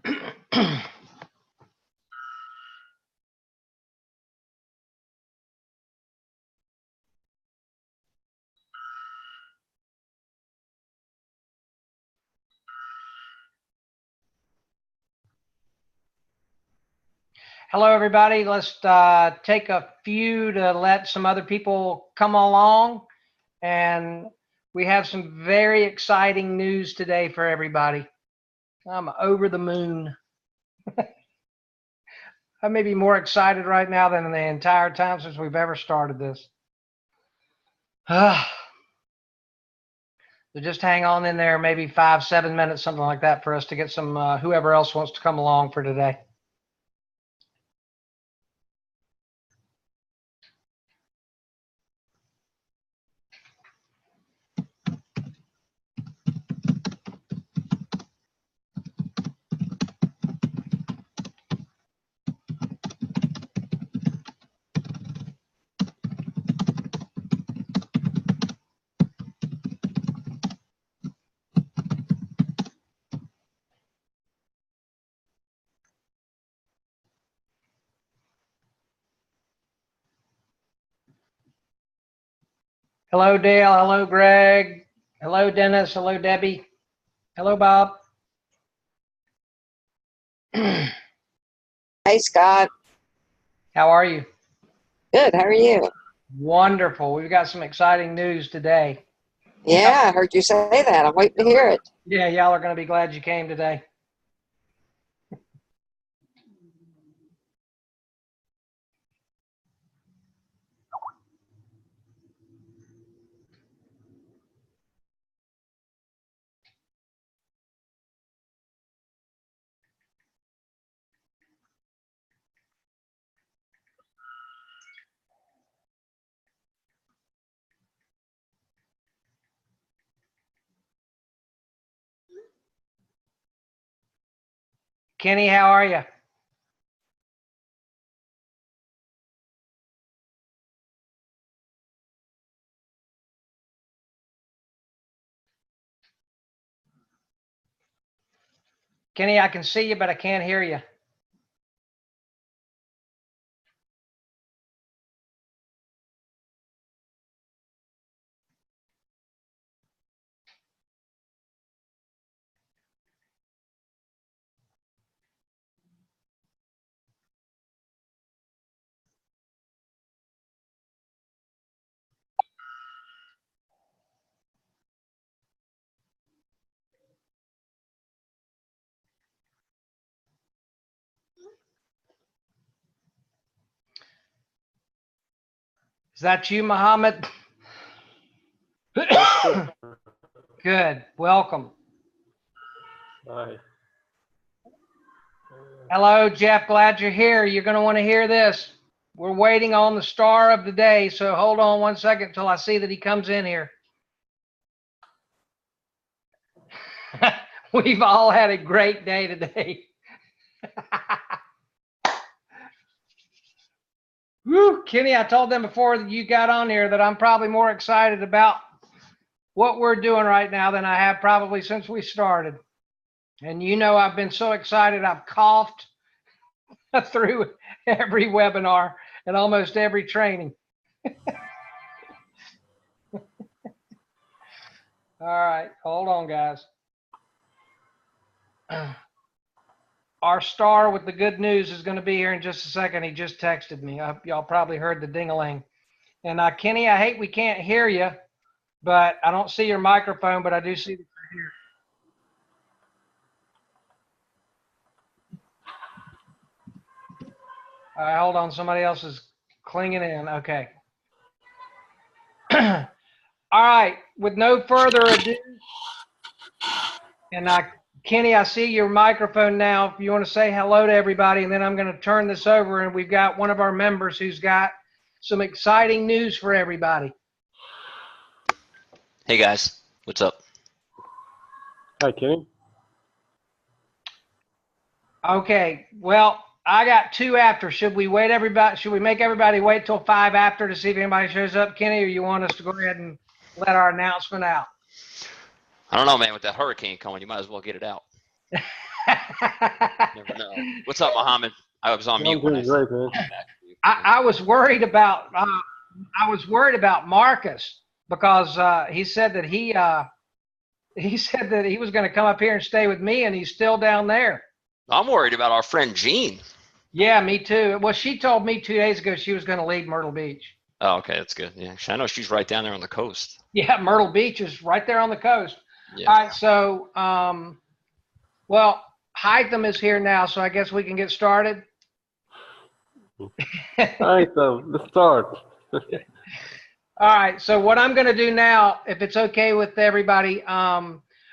Hello, everybody. Let's take a few to let some other people come along. And we have some very exciting news today for everybody. I'm over the moon. I may be more excited right now than the entire time since we've ever started this. So just hang on in there, maybe 5-7 minutes, something like that, for us to get some whoever else wants to come along for today. Hello, Dale. Hello, Greg. Hello, Dennis. Hello, Debbie. Hello, Bob. Hey, Scott. How are you? Good. How are you? Wonderful. We've got some exciting news today. Yeah, I heard you say that. I'm waiting to hear it. Yeah, y'all are going to be glad you came today. Kenny, how are you? Kenny, I can see you, but I can't hear you. Is that you, Muhammad? Good. Welcome. Hi. Hello, Jeff. Glad you're here. You're going to want to hear this. We're waiting on the star of the day, so hold on 1 second until I see that he comes in here. We've all had a great day today. Woo, Kenny, I told them before that you got on here that I'm probably more excited about what we're doing right now than I have probably since we started. And you know, I've been so excited, I've coughed through every webinar and almost every training. All right, hold on, guys. Our star with the good news is going to be here in just a second. He just texted me. Y'all probably heard the ding-a-ling. And Kenny, I hate we can't hear you, but I don't see your microphone, but I do see that you're here. All right, hold on. Somebody else is clinging in. Okay. All right. With no further ado, and Kenny, I see your microphone now. If you want to say hello to everybody, and then I'm going to turn this over, and we've got one of our members who's got some exciting news for everybody. Hey guys, what's up? Hi, Kenny. Okay, well, I got 2 after. Should we wait everybody? Should we make everybody wait till 5 after to see if anybody shows up, Kenny, or you want us to go ahead and let our announcement out? I don't know, man. With that hurricane coming, you might as well get it out. Never know. What's up, Mohammed? I was on I'm mute when I doing said great, man. back to you. I was worried about Marcus because he said that he said that he was going to come up here and stay with me, and he's still down there. I'm worried about our friend Jean. Yeah, me too. Well, she told me 2 days ago she was going to leave Myrtle Beach. Oh, okay, that's good. Yeah, I know she's right down there on the coast. Yeah, Myrtle Beach is right there on the coast. Yeah. All right, so well, Hytham is here now, so I guess we can get started. All right, so let's start. All right, so what I'm going to do now, if it's okay with everybody,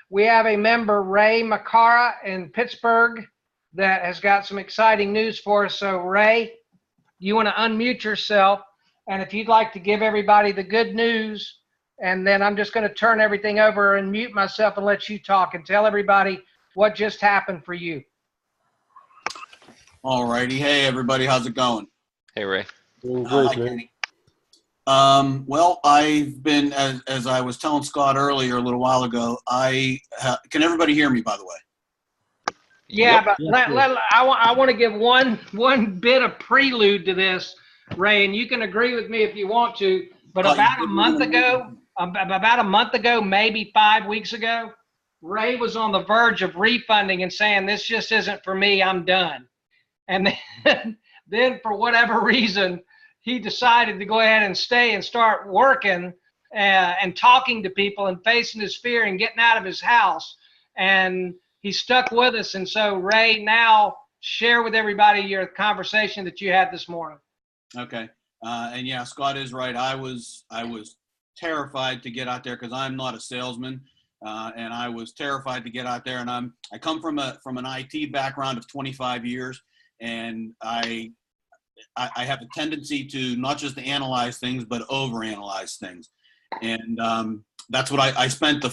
we have a member, Ray Macara in Pittsburgh, that has got some exciting news for us. So Ray, you want to unmute yourself, and if you'd like to give everybody the good news, and then I'm just going to turn everything over and mute myself and let you talk and tell everybody what just happened for you. All righty. Hey, everybody. How's it going? Hey, Ray. Doing Hi, great, man. Kenny. Well, I've been, as I was telling Scott earlier a little while ago, can everybody hear me, by the way? Yeah, Yep. but Yes, I want to give one bit of prelude to this, Ray, and you can agree with me if you want to. But Oh, about you- a month ago, maybe 5 weeks ago, Ray was on the verge of refunding and saying, "This just isn't for me. I'm done." And then for whatever reason, he decided to go ahead and stay and start working and talking to people and facing his fear and getting out of his house. And he stuck with us. And so, Ray, now share with everybody your conversation that you had this morning. Okay. And yeah, Scott is right. I was terrified to get out there because I'm not a salesman, and I was terrified to get out there. And I come from an IT background of 25 years, and I have a tendency to not just to analyze things, but overanalyze things. And that's what I spent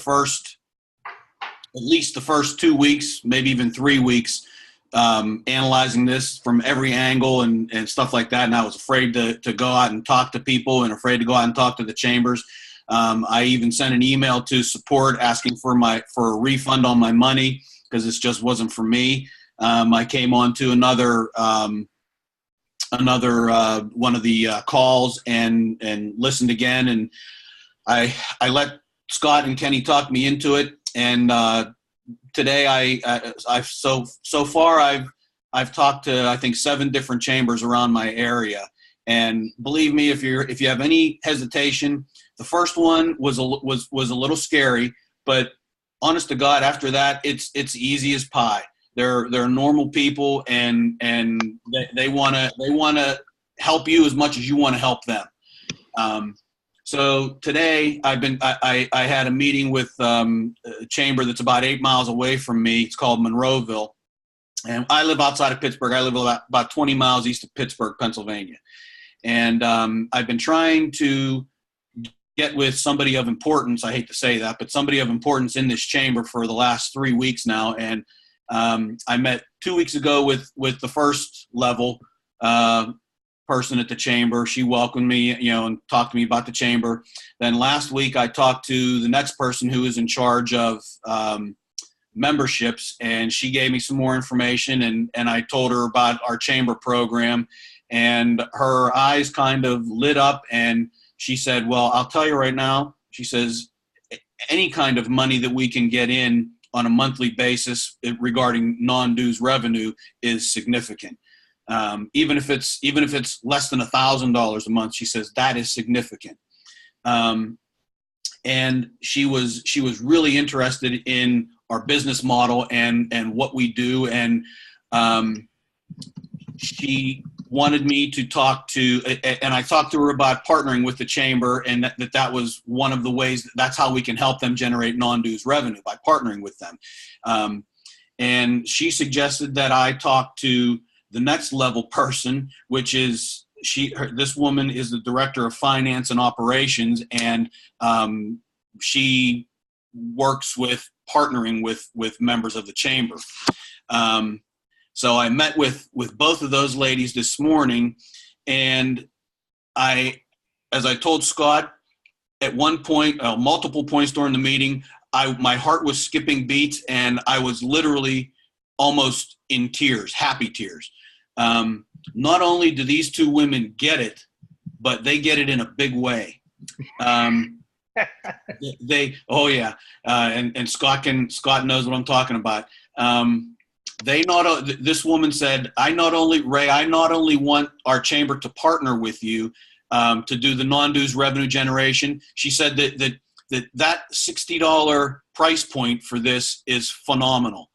at least the first 2 weeks, maybe even 3 weeks, analyzing this from every angle and stuff like that. And I was afraid to go out and talk to people and afraid to go out and talk to the chambers. I even sent an email to support asking for a refund on my money because this just wasn't for me. I came on to another one of the calls and listened again, and I let Scott and Kenny talk me into it. And today I've so far I've talked to I think 7 different chambers around my area. And believe me, if you have any hesitation, the first one was a little scary, but honest to God, after that it's easy as pie. They're normal people, and they want to help you as much as you want to help them. So today I had a meeting with a chamber that's about 8 miles away from me. It's called Monroeville, and I live outside of Pittsburgh. I live about 20 miles east of Pittsburgh, Pennsylvania, and I've been trying to get with somebody of importance. I hate to say that, but somebody of importance in this chamber for the last 3 weeks now, and I met 2 weeks ago with the first level person at the chamber. She welcomed me, and talked to me about the chamber. Then last week I talked to the next person who is in charge of memberships, and she gave me some more information, and I told her about our chamber program, and her eyes kind of lit up, and she said, "Well, I'll tell you right now," she says, "any kind of money that we can get in on a monthly basis regarding non-dues revenue is significant. Even if it's less than $1,000 a month," she says, "that is significant." And she was really interested in our business model and what we do, and she wanted me to talk to, and I talked to her about partnering with the chamber, and that was one of the ways, that's how we can help them generate non-dues revenue, by partnering with them. And she suggested that I talk to the next level person, which is this woman is the director of finance and operations, and she works with partnering with members of the chamber. So I met with both of those ladies this morning, and as I told Scott, at one point, multiple points during the meeting, my heart was skipping beats, and I was literally almost in tears, happy tears. Not only do these two women get it, but they get it in a big way. Oh yeah, and Scott knows what I'm talking about. This woman said, I not only want our chamber to partner with you to do the non-dues revenue generation. She said that $60 price point for this is phenomenal.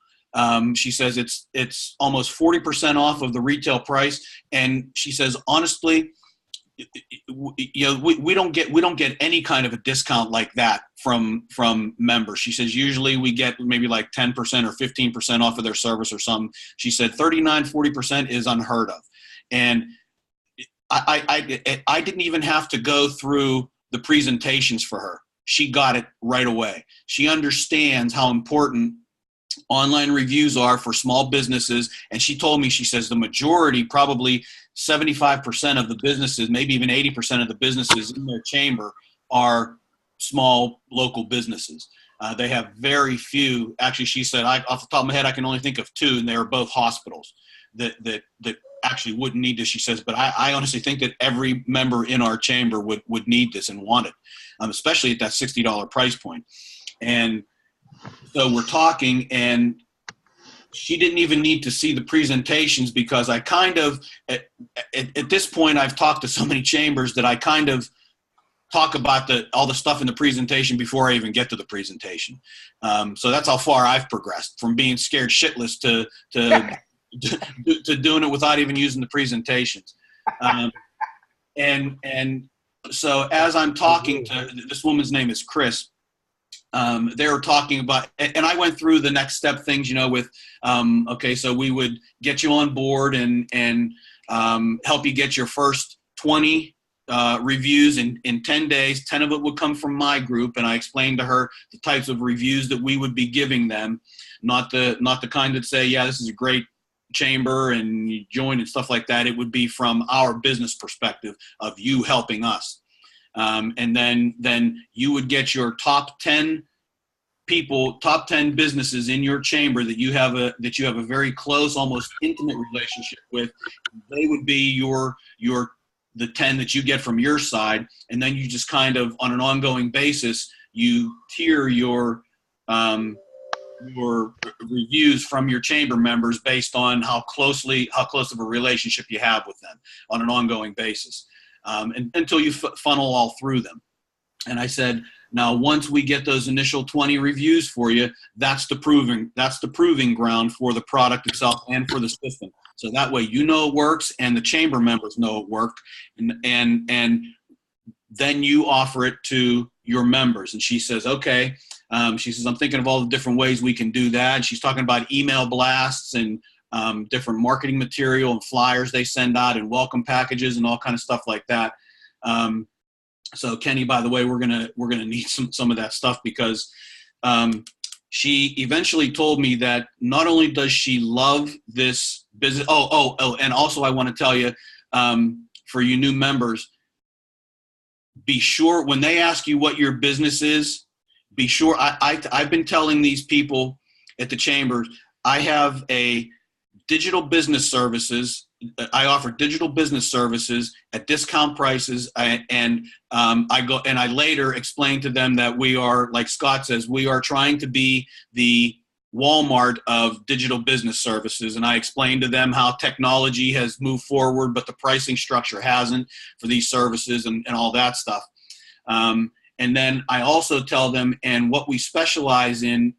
She says it's almost 40% off of the retail price, and she says honestly, we don't get any kind of a discount like that from members. She says usually we get maybe like 10% or 15% off of their service or something. She said 39-40% is unheard of, and I didn't even have to go through the presentations for her. She got it right away. She understands how important online reviews are for small businesses. And she told me, she says the majority, probably 75% of the businesses, maybe even 80% of the businesses in their chamber are small local businesses. They have very few. Actually, she said, off the top of my head, I can only think of two, and they are both hospitals that actually wouldn't need this, she says. But I honestly think that every member in our chamber would need this and want it, especially at that $60 price point. And so we're talking, and she didn't even need to see the presentations, because I kind of, at this point, I've talked to so many chambers that I kind of talk about all the stuff in the presentation before I even get to the presentation. So that's how far I've progressed, from being scared shitless to doing it without even using the presentations. And so as I'm talking to, this woman's name is Chris, they were talking about, and I went through the next step things, with, okay, so we would get you on board and help you get your first 20 reviews in 10 days. 10 of it would come from my group. And I explained to her the types of reviews that we would be giving them, not the kind that say, yeah, this is a great chamber and you join and stuff like that. It would be from our business perspective of you helping us. And then you would get your top 10 people, top 10 businesses in your chamber that you have a very close, almost intimate relationship with. They would be the 10 that you get from your side. And then you just kind of, on an ongoing basis, you tier your reviews from your chamber members based on how close of a relationship you have with them on an ongoing basis. And until you funnel all through them. And I said, now, once we get those initial 20 reviews for you, that's the proving ground for the product itself and for the system. So that way, it works, and the chamber members know it worked, and then you offer it to your members. And she says, okay. She says, I'm thinking of all the different ways we can do that. And she's talking about email blasts and different marketing material and flyers they send out and welcome packages and all kind of stuff like that. So Kenny, by the way, we're gonna need some of that stuff, because she eventually told me that not only does she love this business. And also I want to tell you, for you new members, be sure when they ask you what your business is, be sure. I've been telling these people at the chambers, I have a digital business services. I offer digital business services at discount prices, and I later explain to them that we are, like Scott says, we are trying to be the Walmart of digital business services. And I explained to them how technology has moved forward, but the pricing structure hasn't for these services and all that stuff. And then I also tell them, and what we specialize in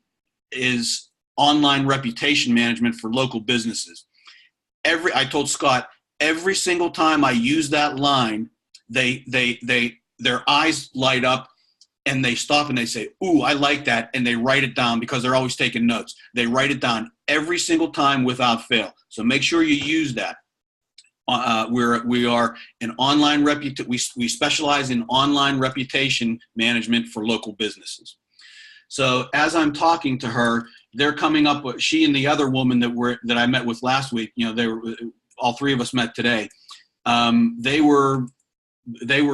is online reputation management for local businesses. I told Scott, every single time I use that line, their eyes light up and they stop and they say, ooh, I like that. And they write it down, because they're always taking notes. They write it down every single time without fail. So make sure you use that. We are an online we specialize in online reputation management for local businesses. So as I'm talking to her, they're coming up with, she and the other woman that I met with last week, all three of us met today. They were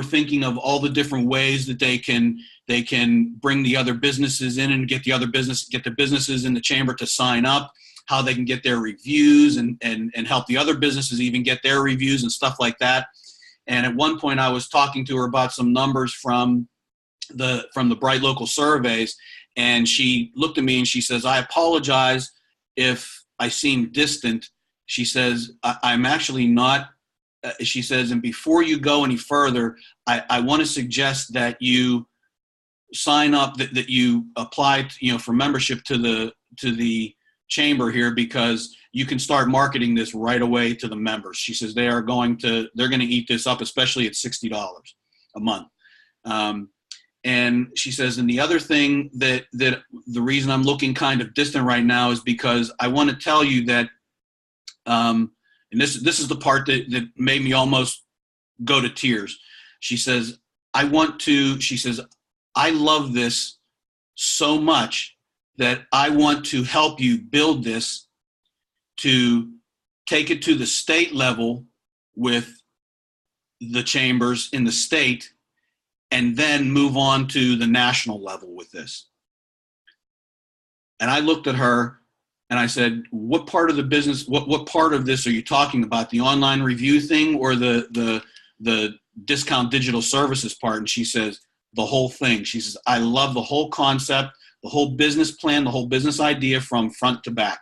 thinking of all the different ways that they can bring the other businesses in and get the businesses in the chamber to sign up, how they can get their reviews and help the other businesses even get their reviews and stuff like that. And at one point I was talking to her about some numbers from the Bright Local surveys, and she looked at me and she says, "I apologize if I seem distant." She says, I'm actually not, she says, and before you go any further, I want to suggest that you sign up, that you apply, for membership to the chamber here, because you can start marketing this right away to the members. She says they're going to eat this up, especially at $60 a month. And she says, and the other thing that the reason I'm looking kind of distant right now is because I want to tell you that, and this is the part that made me almost go to tears. She says, I love this so much that I want to help you build this to take it to the state level with the chambers in the state, and then move on to the national level with this. And I looked at her and I said, what part of the business, what part of this are you talking about? The online review thing or the discount digital services part? And she says, the whole thing. She says, I love the whole concept, the whole business plan, the whole business idea from front to back.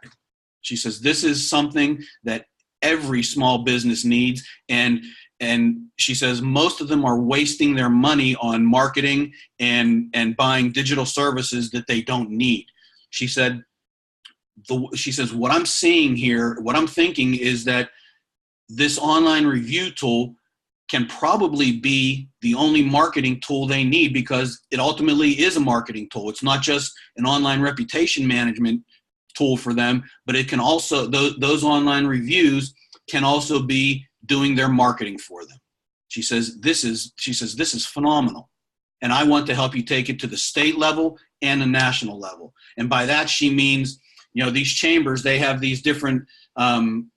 She says, this is something that every small business needs. And she says most of them are wasting their money on marketing and buying digital services that they don't need. She said, what I'm seeing here, what I'm thinking is that this online review tool can probably be the only marketing tool they need, because it ultimately is a marketing tool. It's not just an online reputation management tool for them, but it can also, those online reviews can also be doing their marketing for them. She says, this is phenomenal. And I want to help you take it to the state level and the national level. And by that, she means, these chambers, they have these different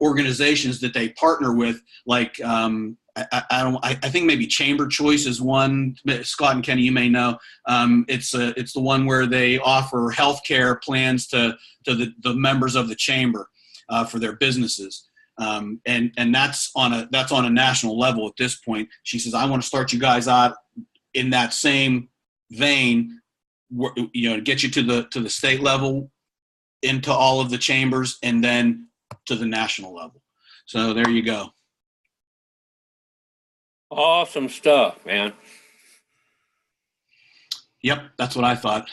organizations that they partner with, like, I think maybe Chamber Choice is one. Scott and Kenny, you may know. It's the one where they offer healthcare plans to the members of the chamber for their businesses. And that's on a national level at this point. She says, I want to start you guys out in that same vein, to get you to the state level, into all of the chambers, and then to the national level. So there you go. Awesome stuff, man. Yep, that's what I thought.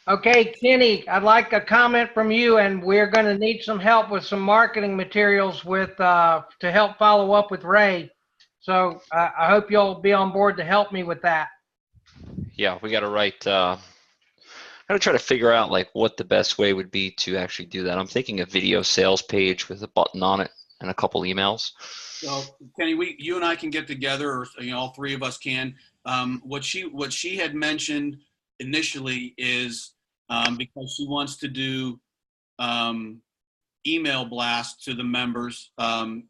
Okay, Kenny, I'd like a comment from you, and we're going to need some help with some marketing materials to help follow up with Ray. So I hope you'll be on board to help me with that. Yeah, we got to write. I'm gonna try to figure out like what the best way would be to actually do that. I'm thinking a video sales page with a button on it and a couple emails. So Kenny, you and I can get together, or all three of us can. What she had mentioned initially is because she wants to do email blast to the members.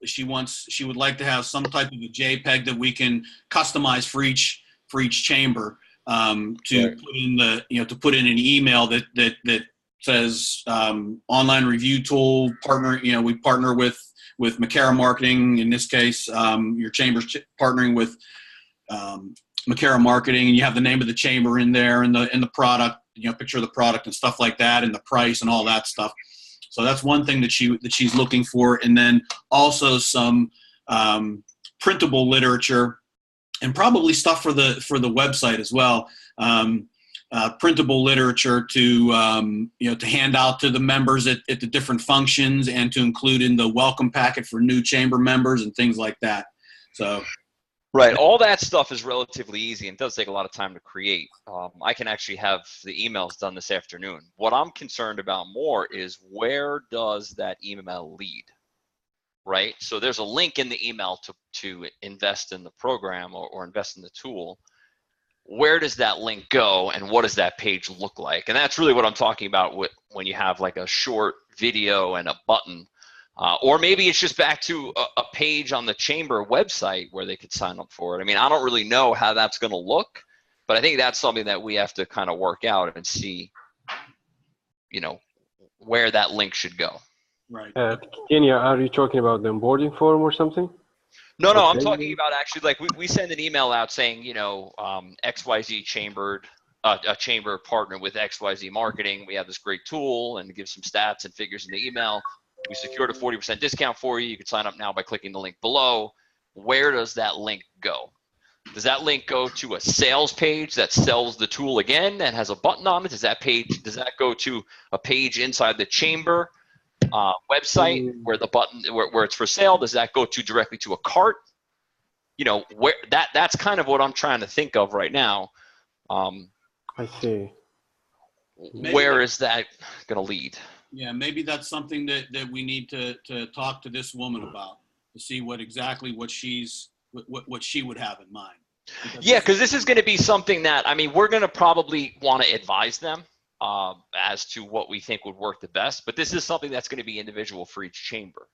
She would like to have some type of a JPEG that we can customize for each chamber to put in to put in an email that says online review tool partner. We partner with Macara Marketing. In this case, your chamber's partnering with Macara Marketing, and you have the name of the chamber in there and the product, picture of the product and stuff like that, and the price and all that stuff. So that's one thing that she's looking for, and then also some printable literature, and probably stuff for the website as well. Printable literature to hand out to the members at the different functions, and to include in the welcome packet for new chamber members and things like that. So. Right. All that stuff is relatively easy and does take a lot of time to create. I can actually have the emails done this afternoon. What I'm concerned about more is, where does that email lead? Right. So there's a link in the email to invest in the program or invest in the tool. Where does that link go, and what does that page look like? And that's really what I'm talking about when you have like a short video and a button. Or maybe it's just back to a page on the chamber website where they could sign up for it. I mean, I don't really know how that's going to look, but I think that's something that we have to kind of work out and see where that link should go. Right. Kenya, are you talking about the onboarding form or something? No, I'm Okay. talking about actually, like, we send an email out saying, XYZ Chamber, a chamber partner with XYZ Marketing. We have this great tool, and it gives some stats and figures in the email. We secured a 40% discount for you. You can sign up now by clicking the link below. Where does that link go? Does that link go to a sales page that sells the tool again and has a button on it? Does that go to a page inside the chamber website where the button where it's for sale? Does that go directly to a cart? Where that's kind of what I'm trying to think of right now. I see. Where is that going to lead? Yeah, maybe that's something that we need to talk to this woman about, to see what she would have in mind. Because this is going to be something that, we're going to probably want to advise them as to what we think would work the best, but this is something that's going to be individual for each chamber.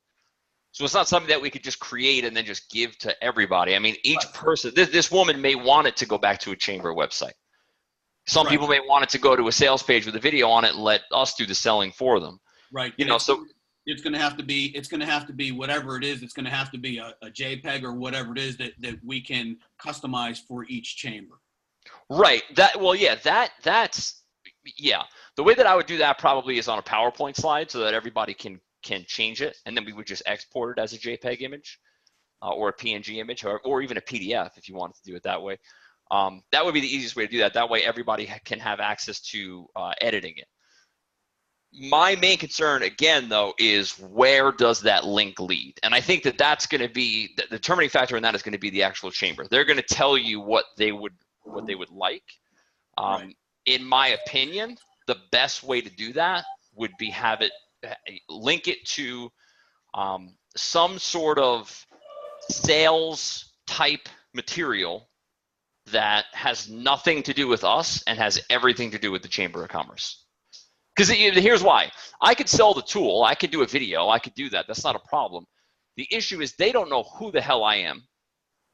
So it's not something that we could just create and then just give to everybody. Each person, this woman may want it to go back to a chamber website. Some people may want it to go to a sales page with a video on it and let us do the selling for them. Right. So it's going to have to be whatever it is. It's going to have to be a JPEG or whatever it is that we can customize for each chamber. Right. That's the way that I would do that probably is on a PowerPoint slide so that everybody can change it, and then we would just export it as a JPEG image or a PNG image, or even a PDF if you wanted to do it that way. That would be the easiest way to do that. That way everybody can have access to editing it. My main concern, again, though, is where does that link lead? And I think that's going to be the determining factor in that is going to be the actual chamber. They're going to tell you what they would like. In my opinion, the best way to do that would be link it to some sort of sales type material that has nothing to do with us and has everything to do with the Chamber of Commerce. Because here's why. I could sell the tool. I could do a video. I could do that. That's not a problem. The issue is they don't know who the hell I am,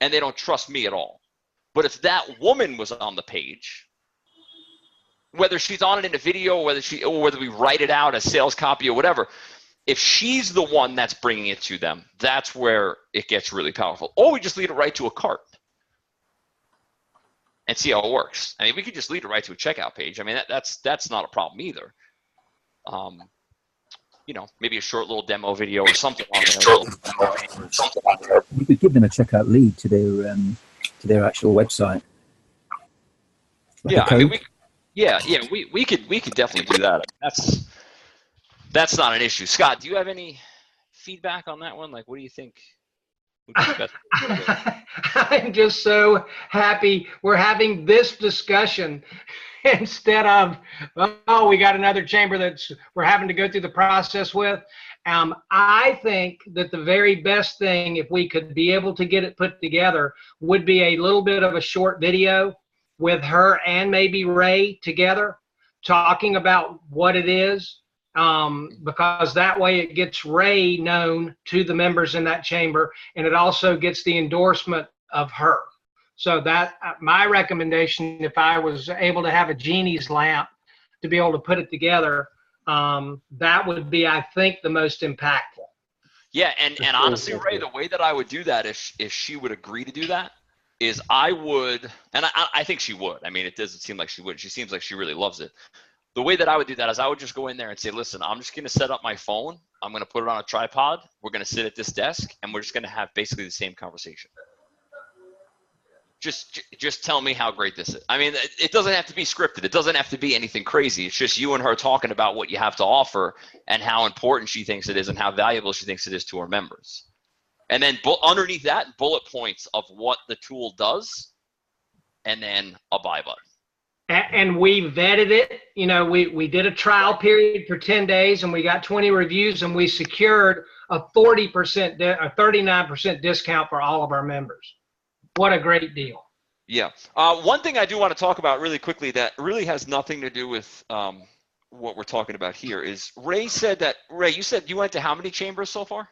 and they don't trust me at all. But if that woman was on the page, whether she's on it in a video, or whether we write it out as sales copy or whatever, if she's the one that's bringing it to them, that's where it gets really powerful. Or we just lead it right to a cart and see how it works. We could just lead it right to a checkout page. That's not a problem either. Maybe a short little demo video or something on there. You could give them a checkout lead to their actual website. Like we could definitely do that. That's not an issue. Scott, do you have any feedback on that one? Like, what do you think would be best? I'm just so happy we're having this discussion instead of, we got another chamber we're having to go through the process with. I think that the very best thing, if we could be able to get it put together, would be a little bit of a short video with her and maybe Ray together talking about what it is, because that way it gets Ray known to the members in that chamber, and it also gets the endorsement of her. So that my recommendation, if I was able to have a genie's lamp to be able to put it together, that would be, I think, the most impactful. Yeah, and honestly, Ray, the way that I would do that, if she would agree to do that, is I would, and I think she would. It doesn't seem like she would. She seems like she really loves it. The way that I would do that is I would just go in there and say, listen, I'm just going to set up my phone. I'm going to put it on a tripod. We're going to sit at this desk, and we're just going to have basically the same conversation. Just tell me how great this is. It doesn't have to be scripted. It doesn't have to be anything crazy. It's just you and her talking about what you have to offer and how important she thinks it is and how valuable she thinks it is to her members. And then underneath that, bullet points of what the tool does, and then a buy button. And we vetted it. We did a trial period for 10 days, and we got 20 reviews, and we secured a 40%, a 39% discount for all of our members. What a great deal. Yeah. One thing I do want to talk about really quickly that really has nothing to do with what we're talking about here is Ray, you said you went to how many chambers so far?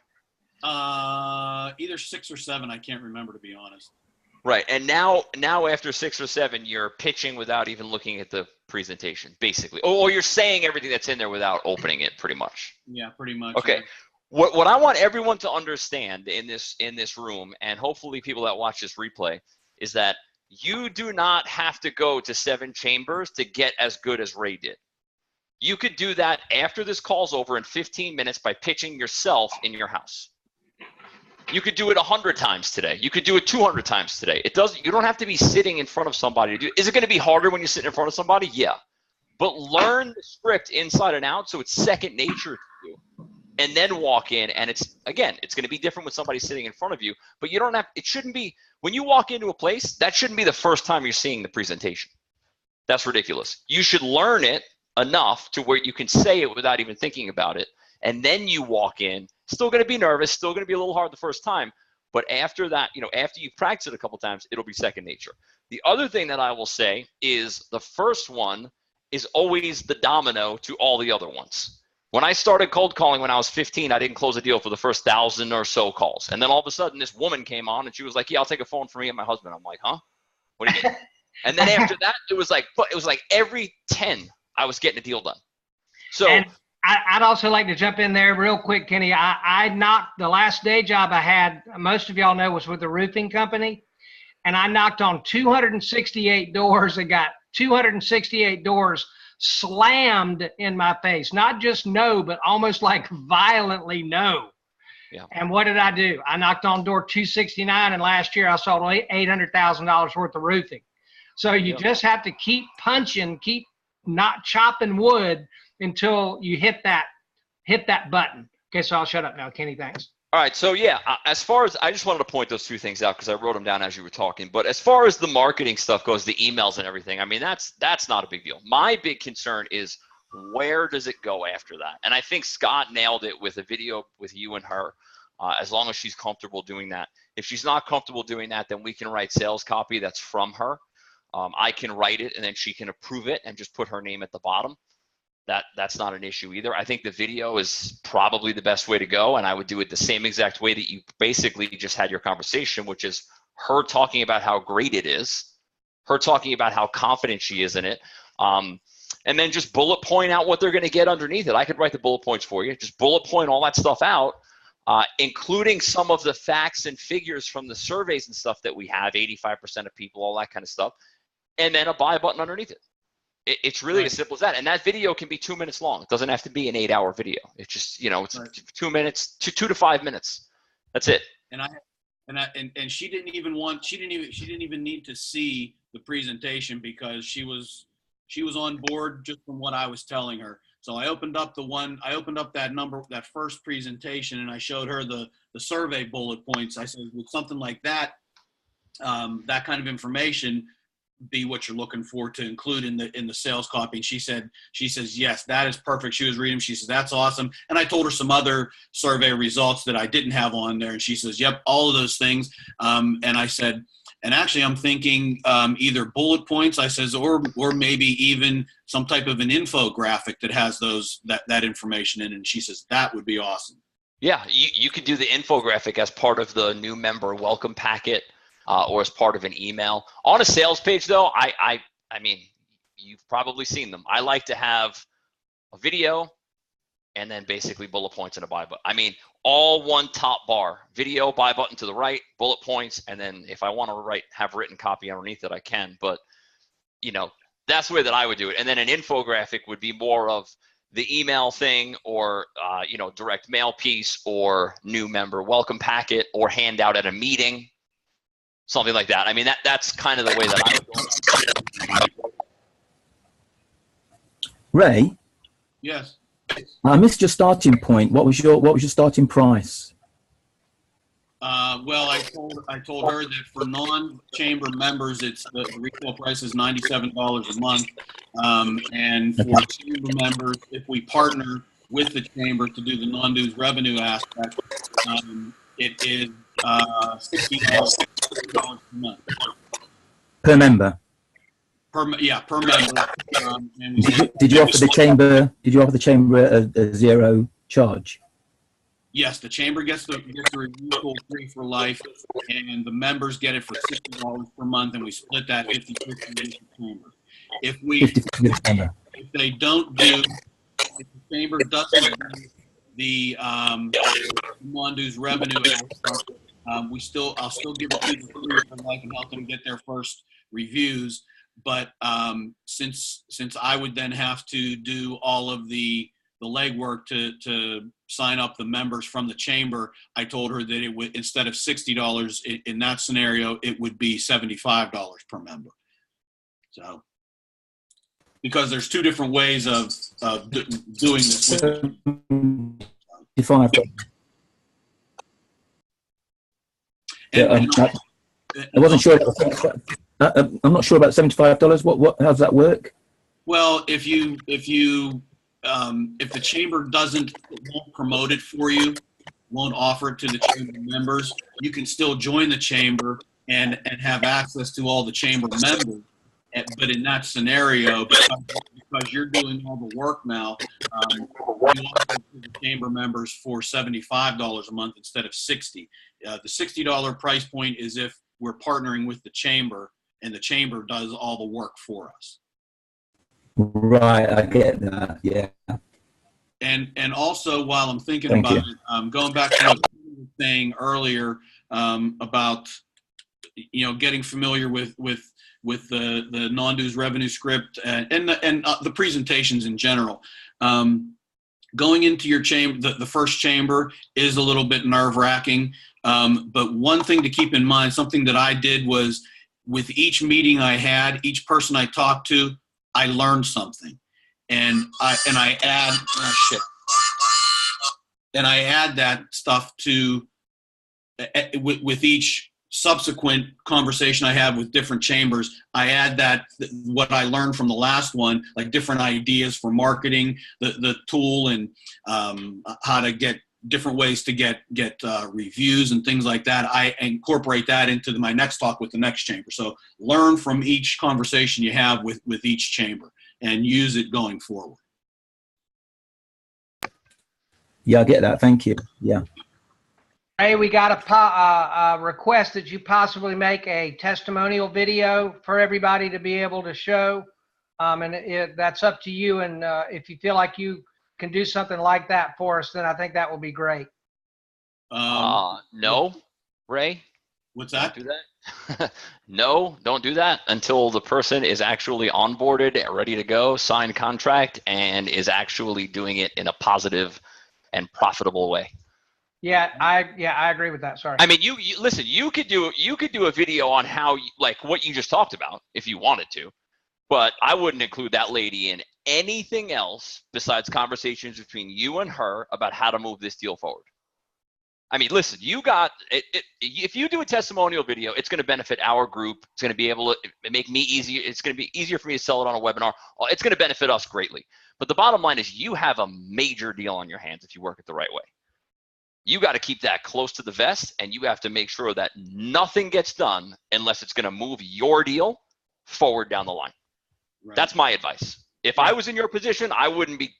Either 6 or 7. I can't remember, to be honest. Right. And now after 6 or 7, you're pitching without even looking at the presentation, basically. Or you're saying everything that's in there without opening it, pretty much. Yeah, pretty much. Okay. Yeah. What I want everyone to understand in this room, and hopefully people that watch this replay, is that you do not have to go to 7 chambers to get as good as Ray did. You could do that after this call's over in 15 minutes by pitching yourself in your house. You could do it 100 times today. You could do it 200 times today. You don't have to be sitting in front of somebody to do it. Is it going to be harder when you're sitting in front of somebody? Yeah. But learn the script inside and out so it's second nature to you. And then walk in, and it's going to be different with somebody sitting in front of you, but it shouldn't be, when you walk into a place, that shouldn't be the first time you're seeing the presentation. That's ridiculous. You should learn it enough to where you can say it without even thinking about it. And then you walk in, still going to be nervous, still going to be a little hard the first time. But after that, after you've practiced it a couple times, it'll be second nature. The other thing that I will say is the first one is always the domino to all the other ones. When I started cold calling when I was 15, I didn't close a deal for the first 1,000 or so calls. And then all of a sudden, this woman came on and she was like, yeah, I'll take a phone for me and my husband. I'm like, huh? What do you mean? And then after that, it was like every 10, I was getting a deal done. So And I'd also like to jump in there real quick, Kenny. I knocked the last day job I had, most of y'all know, was with a roofing company. And I knocked on 268 doors and got 268 doors slammed in my face. Not just no, but almost like violently no. Yeah. And what did I do? I knocked on door 269, and last year I sold $800,000 worth of roofing. So you just have to keep punching, keep not chopping wood until you hit that button. Okay, so I'll shut up now. Kenny, thanks. All right, so yeah, as far as, I just wanted to point those 2 things out because I wrote them down as you were talking. But as far as the marketing stuff goes, the emails and everything, I mean, that's not a big deal. My big concern is where does it go after that? And I think Scott nailed it with a video with you and her, as long as she's comfortable doing that. If she's not comfortable doing that, then we can write sales copy that's from her. I can write it and then she can approve it and just put her name at the bottom. That's not an issue either. I think the video is probably the best way to go, and I would do it the same exact way that you basically just had your conversation, which is her talking about how great it is, her talking about how confident she is in it, and then just bullet point out what they're going to get underneath it. I could write the bullet points for you. Just bullet point all that stuff out, including some of the facts and figures from the surveys and stuff that we have, 85% of people, all that kind of stuff, and then a buy button underneath it. It's really as simple as that. And that video can be 2 minutes long. It doesn't have to be an 8-hour video. It's just, it's 2 minutes, 2 to 5 minutes. That's it. And she didn't even need to see the presentation because she was on board just from what I was telling her. So I opened up that first presentation and I showed her the survey bullet points. I said, with something like that, that kind of information be what you're looking for to include in the sales copy. And she says, yes, that is perfect. She was reading them. She says, that's awesome. And I told her some other survey results that I didn't have on there. And she says, yep, all of those things. And I said, and actually I'm thinking either bullet points, I says, or maybe even some type of an infographic that has that information in it. And she says, that would be awesome. Yeah. You could do the infographic as part of the new member welcome packet. Or as part of an email. On a sales page, though, I mean, you've probably seen them. I like to have a video and then basically bullet points and a buy button. I mean, all one top bar. Video, buy button to the right, bullet points, and then if I want to have written copy underneath it, I can. But, that's the way that I would do it. And then an infographic would be more of the email thing or, direct mail piece or new member welcome packet or handout at a meeting. Something like that. I mean, that's kind of the way that I would go. Ray? Yes. I missed your starting point. What was your starting price? Well, I told her that for non-chamber members, the retail price is $97 a month. And for chamber members, if we partner with the chamber to do the non-dues revenue aspect, it is $60 per month. Per member? Per member. Did you offer the chamber? Did you offer the chamber a zero charge? Yes, the chamber gets the review tool free for life, and the members get it for $60 per month, and we split that 50/50 with the chamber. If 50 December. if they don't do, if the chamber doesn't do the Mondo's revenue, I'll still give it to the free for life and help them get their first reviews. But since I would then have to do all of the legwork to sign up the members from the chamber, I told her that it would, instead of $60 in that scenario, it would be $75 per member. So, because there's two different ways of doing this. I wasn't sure. I'm not sure about $75. What? How does that work? Well, if the chamber won't promote it for you, won't offer it to the chamber members, you can still join the chamber and have access to all the chamber members. But in that scenario, because you're doing all the work now, you offer it to the chamber members for $75 a month instead of $60. The $60 price point is if we're partnering with the chamber and the chamber does all the work for us. Right, I get that. Yeah. And also, while I'm thinking about it, going back to what you were saying earlier about getting familiar with the non-dues revenue script and the presentations in general. Going into your chamber, the first chamber is a little bit nerve-wracking. But one thing to keep in mind, something that I did was with each meeting I had, each person I talked to, I learned something. And I add that stuff to with each subsequent conversation I have with different chambers. I add that what I learned from the last one, like different ideas for marketing, the tool, and how to get different ways to get reviews and things like that. I incorporate that into my next talk with the next chamber. So learn from each conversation you have with each chamber and use it going forward. Yeah, I get that. Thank you. Yeah. Hey, we got a request that you possibly make a testimonial video for everybody to be able to show. And that's up to you. And if you feel like you can do something like that for us, then I think that will be great. No, Ray. What's that? Don't do that. No, don't do that until the person is actually onboarded, ready to go, signed contract, and is actually doing it in a positive and profitable way. Yeah, I agree with that. Sorry. I mean, you listen. You could do a video on how like what you just talked about if you wanted to, but I wouldn't include that lady in anything else besides conversations between you and her about how to move this deal forward. I mean, listen, you got it. If you do a testimonial video, it's going to benefit our group. It's going to be able to make me easier. It's going to be easier for me to sell it on a webinar. It's going to benefit us greatly. But the bottom line is you have a major deal on your hands if you work it the right way. You got to keep that close to the vest, and you have to make sure that nothing gets done unless it's going to move your deal forward down the line. Right. That's my advice. If I was in your position, I wouldn't be,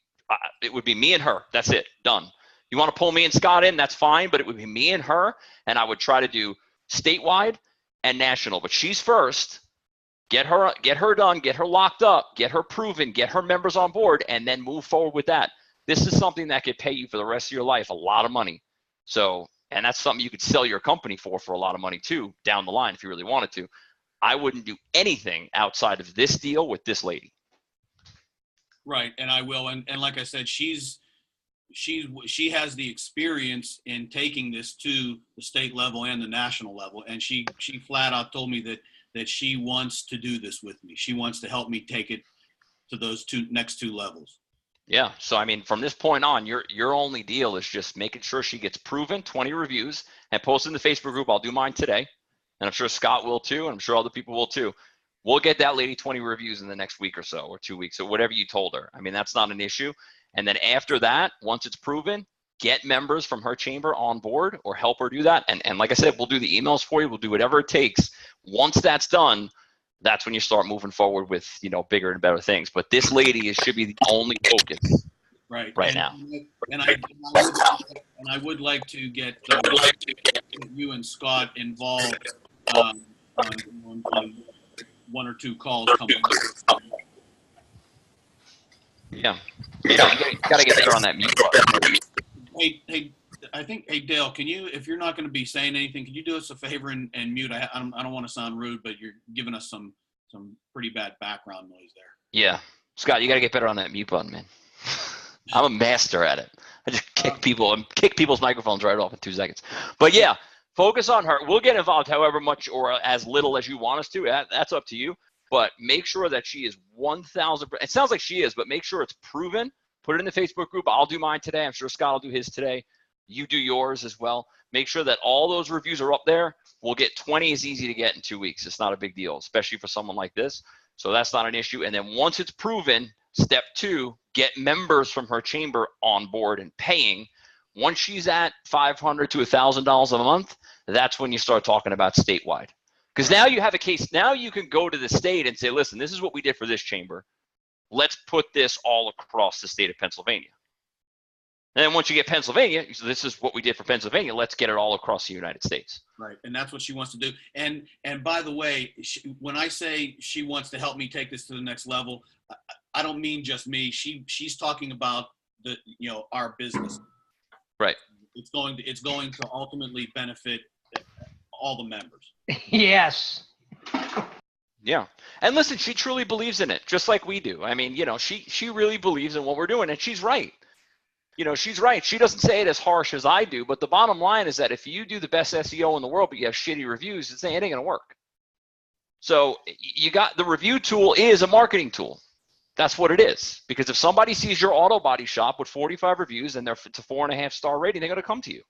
it would be me and her. That's it, done. You want to pull me and Scott in, that's fine, but it would be me and her, and I would try to do statewide and national. But she's first. Get her done, get her locked up, get her proven, get her members on board, and then move forward with that. This is something that could pay you for the rest of your life a lot of money. So, and that's something you could sell your company for a lot of money too, down the line if you really wanted to. I wouldn't do anything outside of this deal with this lady. Right, and I will. And like I said, she has the experience in taking this to the state level and the national level. And she flat out told me that she wants to do this with me. She wants to help me take it to those next two levels. Yeah. So, I mean, from this point on, your only deal is just making sure she gets proven 20 reviews and post in the Facebook group. I'll do mine today. And I'm sure Scott will too. And I'm sure other people will too. We'll get that lady 20 reviews in the next week or so, or 2 weeks, or whatever you told her. I mean, that's not an issue. And then after that, once it's proven, get members from her chamber on board or help her do that. And like I said, we'll do the emails for you. We'll do whatever it takes. Once that's done, that's when you start moving forward with, bigger and better things. But this lady should be the only focus Right. right and, now. And I would like to get you and Scott involved on one or two calls coming up. Yeah. You gotta get better on that mute button. Hey, I think, hey, Dale, can you, if you're not going to be saying anything, can you do us a favor and mute? I don't want to sound rude, but you're giving us some pretty bad background noise there. Yeah. Scott, you gotta get better on that mute button, man. I'm a master at it. I just kick people's microphones right off in 2 seconds. But yeah, focus on her. We'll get involved however much or as little as you want us to. That's up to you. But make sure that she is 1,000%. It sounds like she is, but make sure it's proven. Put it in the Facebook group. I'll do mine today. I'm sure Scott will do his today. You do yours as well. Make sure that all those reviews are up there. We'll get 20 is easy to get in 2 weeks. It's not a big deal, especially for someone like this. So that's not an issue. And then once it's proven, step 2, get members from her chamber on board and paying. Once she's at $500 to $1,000 a month, that's when you start talking about statewide. Because now you have a case. Now you can go to the state and say, listen, this is what we did for this chamber. Let's put this all across the state of Pennsylvania. And then once you get Pennsylvania, so this is what we did for Pennsylvania. Let's get it all across the United States. Right, and that's what she wants to do. And by the way, when I say she wants to help me take this to the next level, I don't mean just me. She's talking about our business. Right. It's going to ultimately benefit all the members. Yes. Yeah. And listen, she truly believes in it, just like we do. I mean, she really believes in what we're doing, and she's right. She's right. She doesn't say it as harsh as I do, but the bottom line is that if you do the best SEO in the world, but you have shitty reviews, it ain't going to work. So you got the review tool is a marketing tool. That's what it is. Because if somebody sees your auto body shop with 45 reviews and it's a 4.5-star rating, they're going to come to you.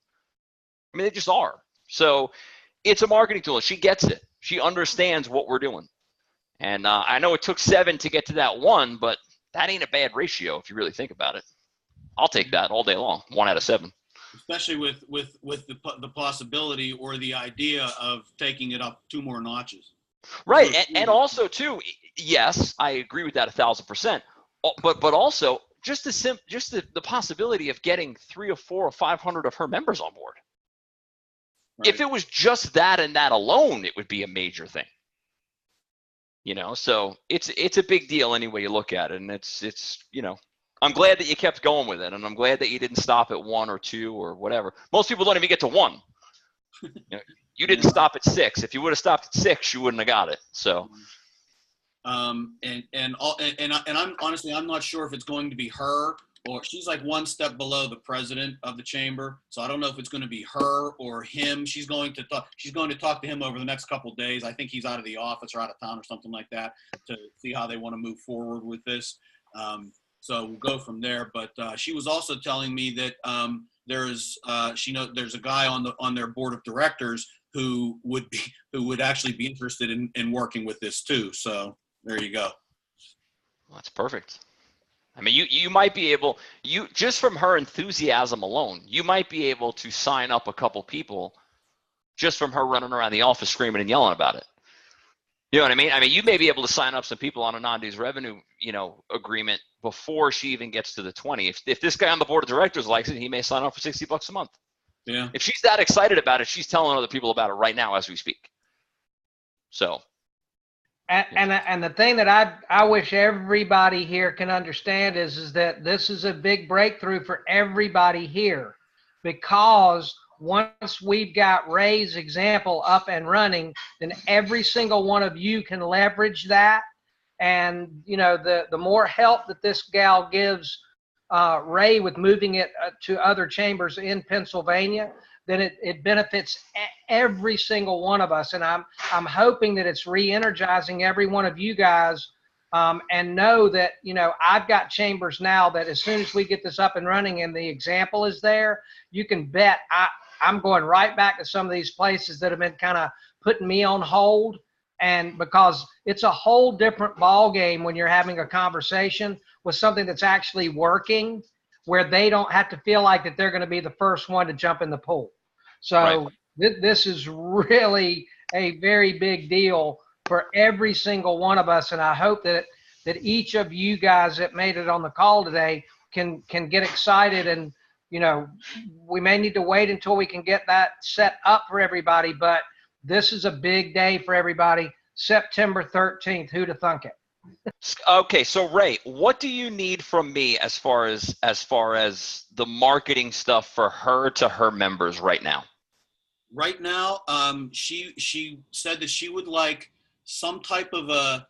I mean, they just are. So it's a marketing tool. She gets it. She understands what we're doing. And I know it took 7 to get to that 1, but that ain't a bad ratio if you really think about it. I'll take that all day long, 1 out of 7. Especially with the possibility or the idea of taking it up 2 more notches. Right, and also too, yes, I agree with that 1,000%. But also just the possibility of getting 3 or 4 or 500 of her members on board. Right. If it was just that and that alone, it would be a major thing. So it's a big deal any way you look at it, and it's I'm glad that you kept going with it, and I'm glad that you didn't stop at 1 or 2 or whatever. Most people don't even get to 1. You didn't stop at 6. If you would have stopped at 6, you wouldn't have got it. So, I'm honestly, I'm not sure if it's going to be her or she's like 1 step below the president of the chamber. So I don't know if it's going to be her or him. She's going to talk to him over the next couple of days. I think he's out of the office or out of town or something like that to see how they want to move forward with this. So we'll go from there. But she was also telling me that there's a guy on their board of directors who would actually be interested in working with this too. So there you go. Well, that's perfect. I mean, you might be able, just from her enthusiasm alone, you might be able to sign up a couple people just from her running around the office screaming and yelling about it. You know what I mean? I mean, you may be able to sign up some people on a non-dues revenue, agreement before she even gets to the 20. If this guy on the board of directors likes it, he may sign up for $60 a month. Yeah. If she's that excited about it, she's telling other people about it right now as we speak. So. And the thing that I wish everybody here can understand is that this is a big breakthrough for everybody here, because once we've got Ray's example up and running, then every single one of you can leverage that. And, the more help that this gal gives Ray with moving it to other chambers in Pennsylvania, then it benefits every single one of us. And I'm hoping that it's re-energizing every one of you guys, and know that, I've got chambers now that as soon as we get this up and running and the example is there, you can bet I'm going right back to some of these places that have been kind of putting me on hold. And because it's a whole different ball game when you're having a conversation with something that's actually working, where they don't have to feel like that they're going to be the first one to jump in the pool. So this is really a very big deal for every single one of us. And I hope that each of you guys that made it on the call today can get excited. And, you know, we may need to wait until we can get that set up for everybody, but this is a big day for everybody. September 13th, who'd have thunk it? Okay, so Ray, what do you need from me as far as the marketing stuff for her to her members right now? Right now, she said that she would like some type of a,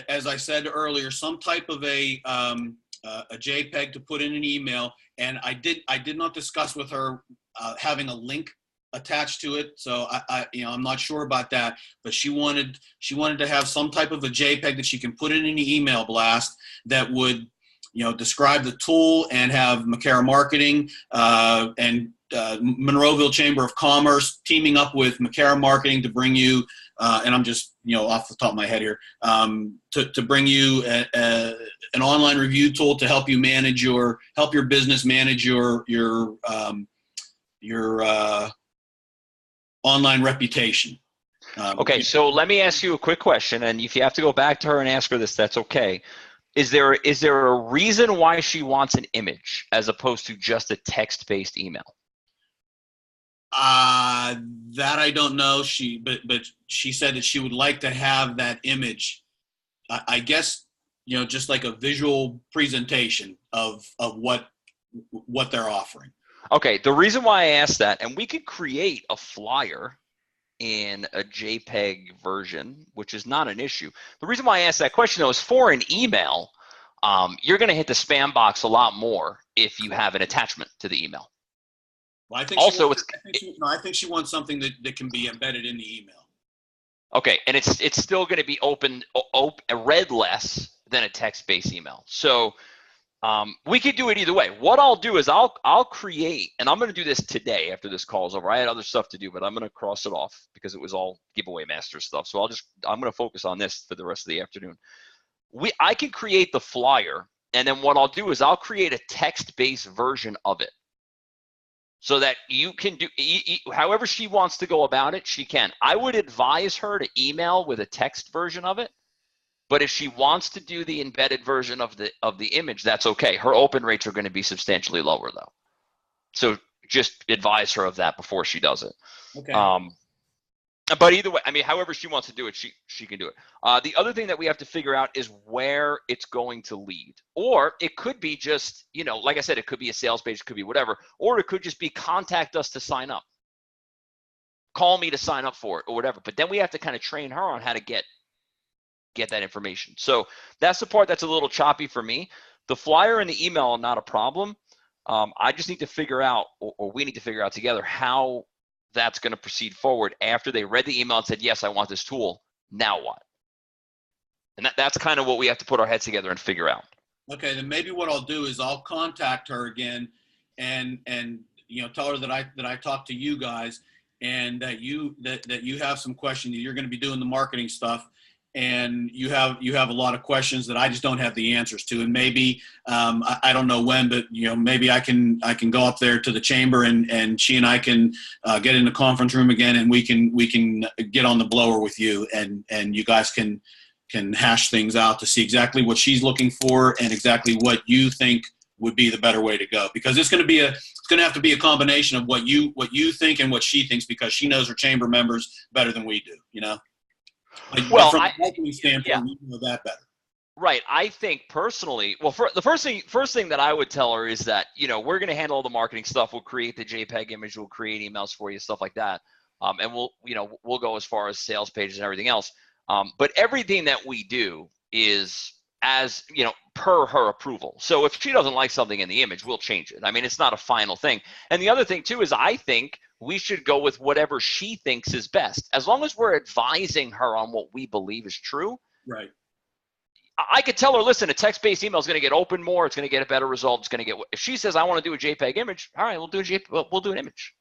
as I said earlier, some type of a JPEG to put in an email. And I did not discuss with her having a link attached to it, so I'm not sure about that. But she wanted to have some type of a JPEG that she can put in an email blast that would, describe the tool and have Makara Marketing and Monroeville Chamber of Commerce teaming up with Makara Marketing to bring you, and I'm just off the top of my head here, to bring you an online review tool to help you help your business manage your online reputation. Okay, so let me ask you a quick question, and if you have to go back to her and ask her this, that's okay. Is there a reason why she wants an image as opposed to just a text-based email? That I don't know. But she said that she would like to have that image. I guess just like a visual presentation of what they're offering. Okay, the reason why I asked that, and we could create a flyer in a JPEG version, which is not an issue. The reason why I asked that question, though, is for an email, you're going to hit the spam box a lot more if you have an attachment to the email. Well, I think I think she wants something that can be embedded in the email. Okay, and it's still going to be read less than a text-based email. So we could do it either way. What I'll do is I'll create, and I'm going to do this today after this call is over. I had other stuff to do, but I'm going to cross it off because it was all giveaway master stuff. So I'm going to focus on this for the rest of the afternoon. I can create the flyer, and then what I'll do is I'll create a text-based version of it so that you can do however she wants to go about it. She can. I would advise her to email with a text version of it. But if she wants to do the embedded version of the image, that's okay. Her open rates are going to be substantially lower, though. So just advise her of that before she does it. Okay. But either way, I mean, however she wants to do it, she can do it. The other thing that we have to figure out is where it's going to lead. Or it could be just, like I said, it could be a sales page, it could be whatever. Or it could just be contact us to sign up. Call me to sign up for it or whatever. But then we have to kind of train her on how to get that information. So that's the part that's a little choppy for me. The flyer and the email are not a problem. I just need to figure out, or we need to figure out together, how that's going to proceed forward after they read the email and said, yes, I want this tool. Now what? And that's kind of what we have to put our heads together and figure out. Okay, then maybe what I'll do is I'll contact her again and tell her that I talked to you guys and that you have some questions. You're going to be doing the marketing stuff. And you have a lot of questions that I just don't have the answers to. And maybe I don't know when, but maybe I can go up there to the chamber and she and I can get in the conference room again, and we can get on the blower with you, and you guys can hash things out to see exactly what she's looking for and exactly what you think would be the better way to go. Because it's going to have to be a combination of what you think and what she thinks, because she knows her chamber members better than we do. Well, from a marketing standpoint, we know that better. Right. I think personally, the first thing that I would tell her is that, we're going to handle all the marketing stuff. We'll create the JPEG image. We'll create emails for you, stuff like that. And we'll go as far as sales pages and everything else. But everything that we do is as, per her approval. So if she doesn't like something in the image, we'll change it. I mean, it's not a final thing. And the other thing too is I think we should go with whatever she thinks is best. As long as we're advising her on what we believe is true. Right. I could tell her, listen, a text-based email is going to get open more. It's going to get a better result. It's going to get, if she says, I want to do a JPEG image, all right, we'll do an image.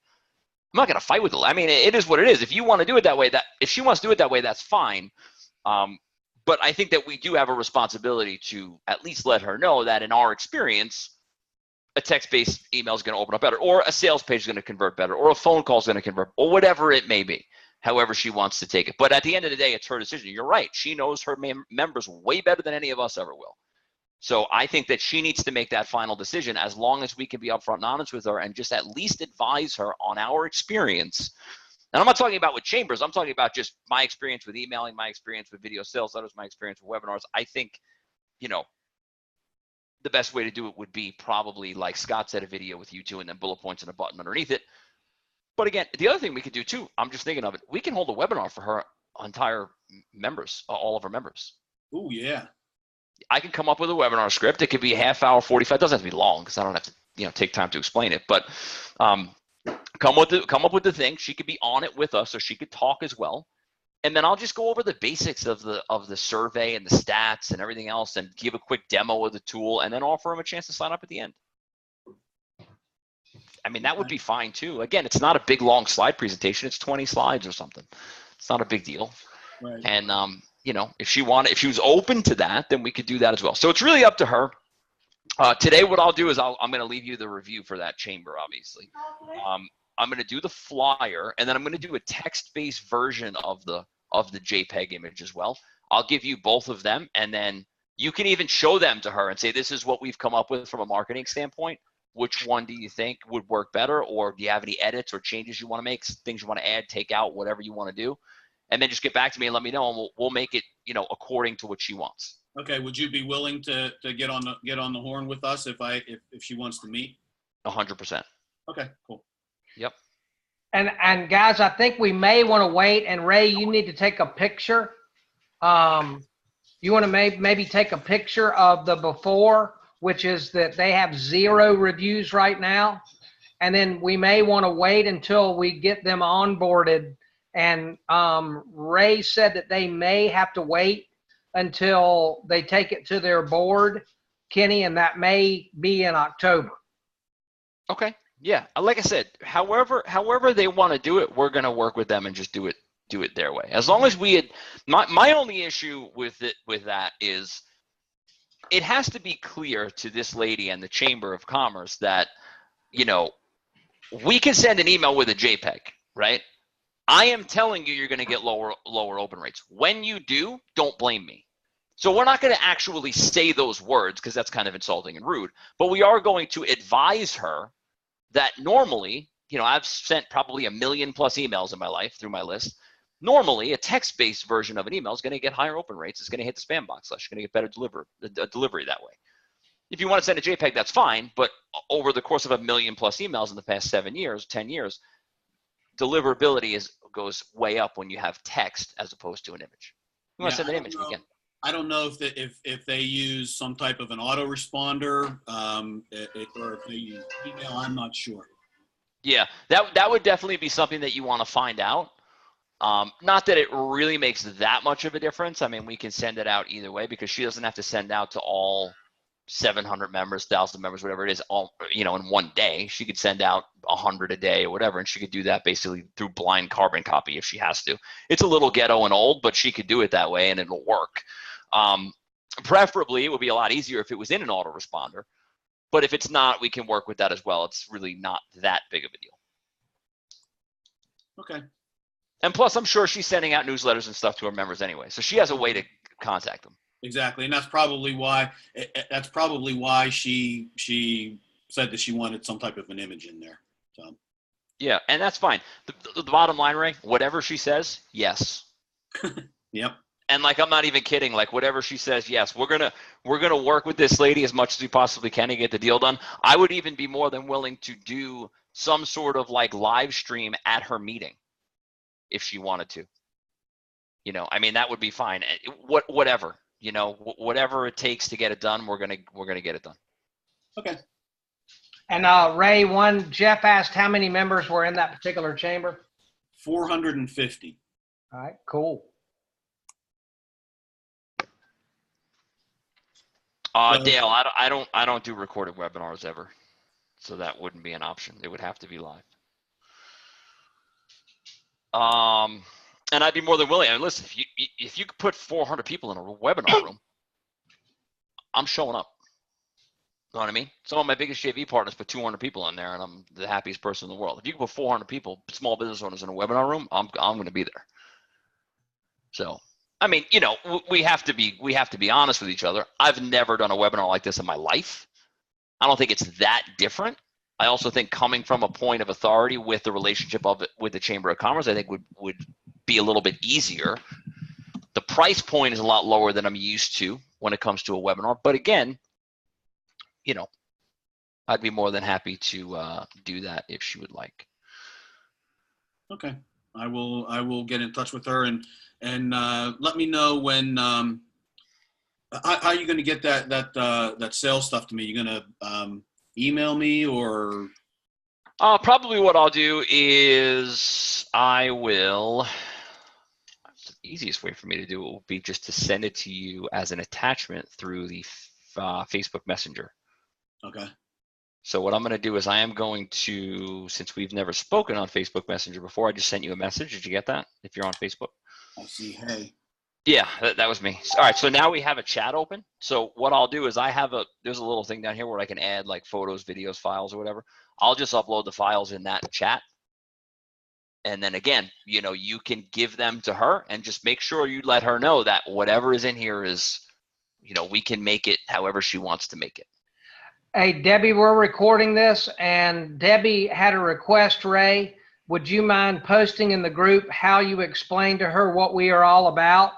I'm not going to fight with her. I mean, it is what it is. If you want to do it that way, if she wants to do it that way, that's fine. But I think that we do have a responsibility to at least let her know that in our experience, a text-based email is going to open up better, or a sales page is going to convert better, or a phone call is going to convert, or whatever it may be, however she wants to take it. But at the end of the day, it's her decision. You're right. She knows her members way better than any of us ever will. So I think that she needs to make that final decision, as long as we can be upfront and honest with her and just at least advise her on our experience. And I'm not talking about with Chambers. I'm talking about just my experience with emailing, my experience with video sales letters, my experience with webinars. I think, you know, the best way to do it would be probably, like Scott said, a video with you two and then bullet points and a button underneath it. But again, the other thing we could do too, I'm just thinking of it, we can hold a webinar for her entire members, all of our members. Oh, yeah. I can come up with a webinar script. It could be a half hour, 45. It doesn't have to be long because I don't have to, you know, take time to explain it. But come up with the thing. She could be on it with us, so she could talk as well. And then I'll just go over the basics of the survey and the stats and everything else, and give a quick demo of the tool, and then offer them a chance to sign up at the end. I mean, that would be fine too. Again, it's not a big long slide presentation. It's 20 slides or something. It's not a big deal. Right. And you know, if she was open to that, then we could do that as well. So it's really up to her. Today, what I'll do is I'm going to leave you the review for that chamber, obviously. I'm going to do the flyer, and then I'm going to do a text-based version of the JPEG image as well. I'll give you both of them, and then you can even show them to her and say, this is what we've come up with from a marketing standpoint. Which one do you think would work better? Or do you have any edits or changes you want to make, things you want to add, take out, whatever you want to do? And then just get back to me and let me know, and we'll make it, you know, according to what she wants. Okay. Would you be willing to get on the horn with us if she wants to meet? 100%. Okay, cool. Yep. And guys, I think we may want to wait. And Ray, you need to take a picture. You want to maybe take a picture of the before, which is that they have 0 reviews right now. And then we may want to wait until we get them onboarded. And Ray said that they may have to wait until they take it to their board, Kenny, and that may be in October. Okay. Yeah. Like I said, however they want to do it, we're going to work with them and just do it their way. As long as my only issue with that is, it has to be clear to this lady and the Chamber of Commerce that, you know, we can send an email with a JPEG, right? I am telling you, you're going to get lower open rates. When you do, don't blame me. So we're not going to actually say those words because that's kind of insulting and rude, but we are going to advise her that normally, you know, I've sent probably 1 million+ emails in my life through my list. Normally, a text-based version of an email is going to get higher open rates. It's going to hit the spam box less. You're going to get better delivery that way. If you want to send a JPEG, that's fine. But over the course of 1 million+ emails in the past 7 years, 10 years, deliverability goes way up when you have text as opposed to an image. You want to send an image, we can. I don't know if they use some type of an autoresponder or if they use email. I'm not sure. Yeah, that would definitely be something that you want to find out. Not that it really makes that much of a difference. I mean, we can send it out either way because she doesn't have to send out to all 700 members, 1,000 members, whatever it is, all, you know, in one day. She could send out 100 a day or whatever, and she could do that basically through blind carbon copy if she has to. It's a little ghetto and old, but she could do it that way and it'll work. Preferably, it would be a lot easier if it was in an autoresponder, but if it's not, we can work with that as well. It's really not that big of a deal. Okay. And plus, I'm sure she's sending out newsletters and stuff to her members anyway, so she has a way to contact them. Exactly, and that's probably why she said that she wanted some type of an image in there. So. Yeah, and that's fine. The bottom line, Ray, whatever she says, yes. Yep. And like, I'm not even kidding. Like, whatever she says, yes. We're gonna work with this lady as much as we possibly can to get the deal done. I would even be more than willing to do some sort of like live stream at her meeting if she wanted to. You know, I mean, that would be fine. Whatever, you know, whatever it takes to get it done, we're gonna get it done. Okay. And Ray, Jeff asked how many members were in that particular chamber. 450. All right, cool. Dale, I don't do recorded webinars ever, so that wouldn't be an option. It would have to be live. And I'd be more than willing. And listen, if you could put 400 people in a webinar room, I'm showing up. You know what I mean? Some of my biggest JV partners put 200 people in there, and I'm the happiest person in the world. If you can put 400 people, small business owners, in a webinar room, I'm going to be there. So I mean, you know, we have to be honest with each other. I've never done a webinar like this in my life. I don't think it's that different. I also think coming from a point of authority with the relationship of it with the Chamber of Commerce, I think would be a little bit easier. The price point is a lot lower than I'm used to when it comes to a webinar. But again, you know, I'd be more than happy to do that if she would like. Okay, I will get in touch with her and let me know when. How are you going to get that sales stuff to me? You going to email me or? Probably what I'll do is I will. The easiest way for me to do it will be just to send it to you as an attachment through the Facebook Messenger. Okay. So what I'm going to do is I am going to, since we've never spoken on Facebook Messenger before, I just sent you a message. Did you get that? If you're on Facebook. I see. Hey. Yeah, that was me. All right, so now we have a chat open. So what I'll do is there's a little thing down here where I can add like photos, videos, files, or whatever. I'll just upload the files in that chat. And then again, you know, you can give them to her and just make sure you let her know that whatever is in here is, you know, we can make it however she wants to make it. Hey, Debbie, we're recording this, and Debbie had a request, Ray. Would you mind posting in the group how you explain to her what we are all about?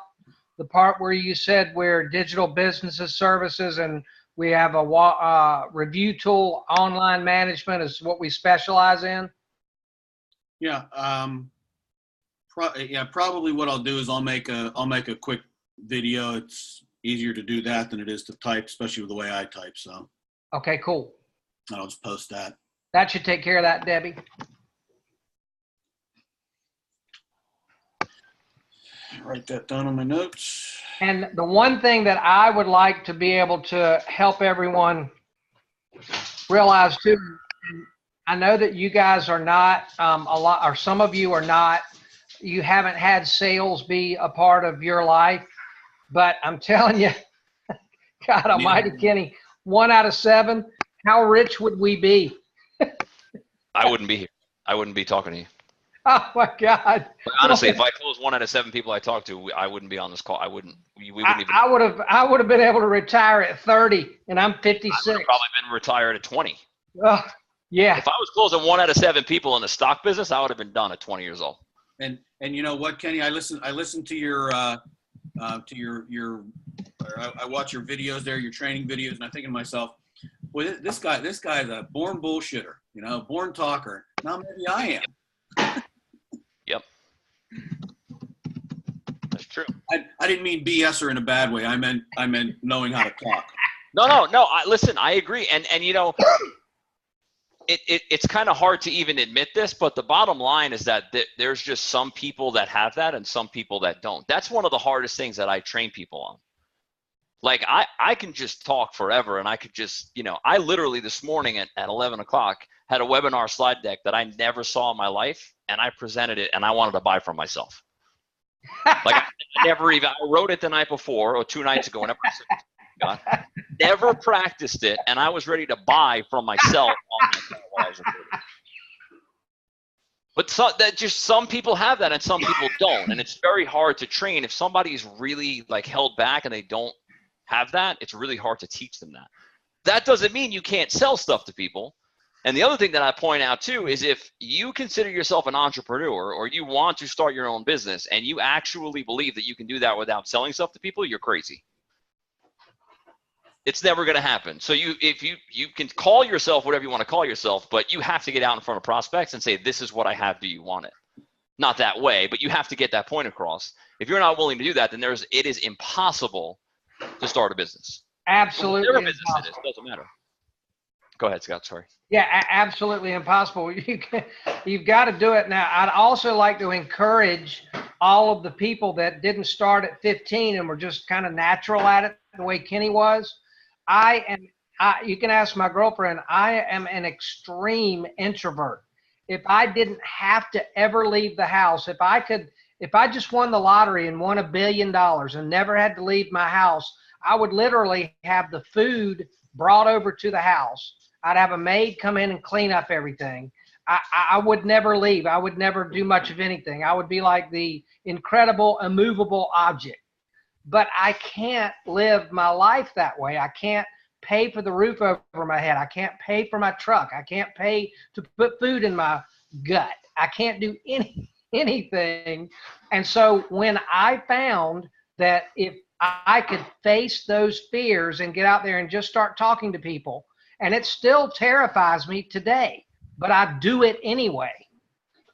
The part where you said we're digital businesses services and we have a review tool, online management is what we specialize in. Yeah. Probably what I'll do is I'll make a quick video. It's easier to do that than it is to type, especially with the way I type. So. Okay, cool. I'll just post that. That should take care of that, Debbie. Write that down on my notes. And the one thing that I would like to be able to help everyone realize too, I know that you guys are not or some of you are not, you haven't had sales be a part of your life, but I'm telling you, God almighty, Kenny, 1 out of 7, how rich would we be? I wouldn't be here. I wouldn't be talking to you. Oh my God. But honestly, if I close 1 out of 7 people I talk to, I wouldn't be on this call. We wouldn't even. I would have been able to retire at 30 and I'm 56. I would have probably been retired at 20. Yeah. If I was closing 1 out of 7 people in the stock business, I would have been done at 20 years old. And you know what, Kenny, I listened to your I watch your videos there, your training videos, and I'm thinking to myself, well, this guy is a born bullshitter, you know, born talker. Now maybe I am. Yep. That's true. I didn't mean BSer in a bad way. I meant knowing how to talk. No. Listen, I agree. And you know, it's kind of hard to even admit this, but the bottom line is that there's just some people that have that and some people that don't. That's one of the hardest things that I train people on. Like I can just talk forever and I could just, you know, I literally this morning at 11 o'clock had a webinar slide deck that I never saw in my life and I presented it and I wanted to buy from myself. Like I wrote it the night before or 2 nights ago. Whenever I said, God, never practiced it and I was ready to buy from myself on my phone while I was recording. But some people have that and some people don't. And it's very hard to train. If somebody's really like held back and they don't have that, it's really hard to teach them that. That doesn't mean you can't sell stuff to people. And the other thing that I point out too is if you consider yourself an entrepreneur or you want to start your own business and you actually believe that you can do that without selling stuff to people, you're crazy. It's never going to happen. So if you can call yourself whatever you want to call yourself, but you have to get out in front of prospects and say, this is what I have. Do you want it? Not that way, but you have to get that point across. If you're not willing to do that, then it is impossible to start a business. Absolutely. Whatever business it is, doesn't matter. Go ahead, Scott. Sorry. Yeah, absolutely impossible. You've got to do it now. I'd also like to encourage all of the people that didn't start at 15 and were just kind of natural at it the way Kenny was. You can ask my girlfriend, I am an extreme introvert. If I didn't have to ever leave the house, if I just won the lottery and won $1 billion and never had to leave my house, I would literally have the food brought over to the house. I'd have a maid come in and clean up everything. I would never leave. I would never do much of anything. I would be like the incredible, immovable object. but I can't live my life that way. I can't pay for the roof over my head. I can't pay for my truck. I can't pay to put food in my gut. I can't do anything. And so when I found that if I could face those fears and get out there and just start talking to people, and it still terrifies me today, but I do it anyway.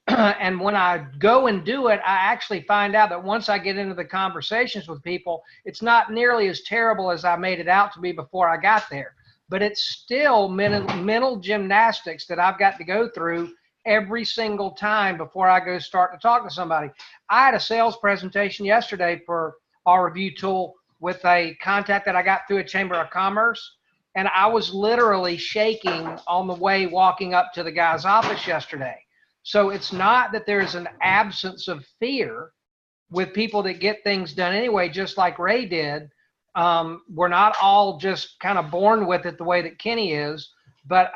And when I go and do it, I actually find out that once I get into the conversations with people, it's not nearly as terrible as I made it out to be before I got there. But it's still mental gymnastics that I've got to go through every single time before I go start to talk to somebody. I had a sales presentation yesterday for our review tool with a contact that I got through a Chamber of Commerce. And I was literally shaking on the way walking up to the guy's office yesterday. So it's not that there's an absence of fear with people that get things done anyway, just like Ray did. We're not all just kind of born with it the way that Kenny is. But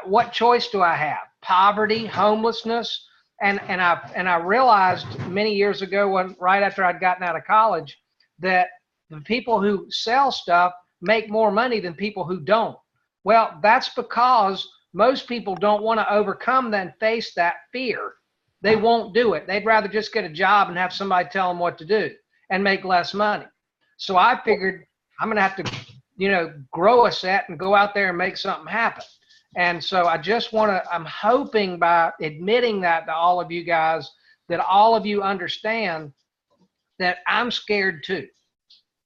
what choice do I have? Poverty, homelessness, and I realized many years ago, right after I'd gotten out of college, that the people who sell stuff make more money than people who don't. Well, that's because most people don't want to overcome that and face that fear. They won't do it. They'd rather just get a job and have somebody tell them what to do and make less money. So I figured I'm going to have to, grow a set and go out there and make something happen. And so I just I'm hoping by admitting that to all of you guys, that all of you understand that I'm scared too,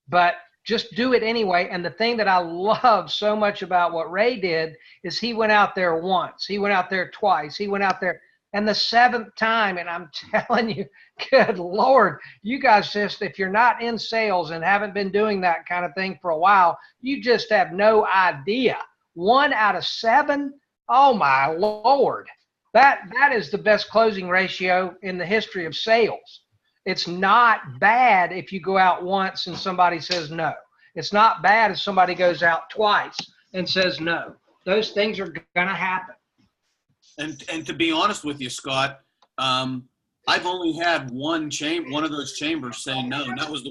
but just do it anyway. And the thing that I love so much about what Ray did is he went out there once, he went out there twice, he went out there, and the seventh time, and I'm telling you, good Lord, you guys just, if you're not in sales and haven't been doing that kind of thing for a while, you just have no idea. 1 out of 7, oh my Lord, that is the best closing ratio in the history of sales. It's not bad if you go out once and somebody says no. It's not bad if somebody goes out twice and says no. Those things are going to happen. And to be honest with you, Scott, I've only had one of those chambers say no. And that was the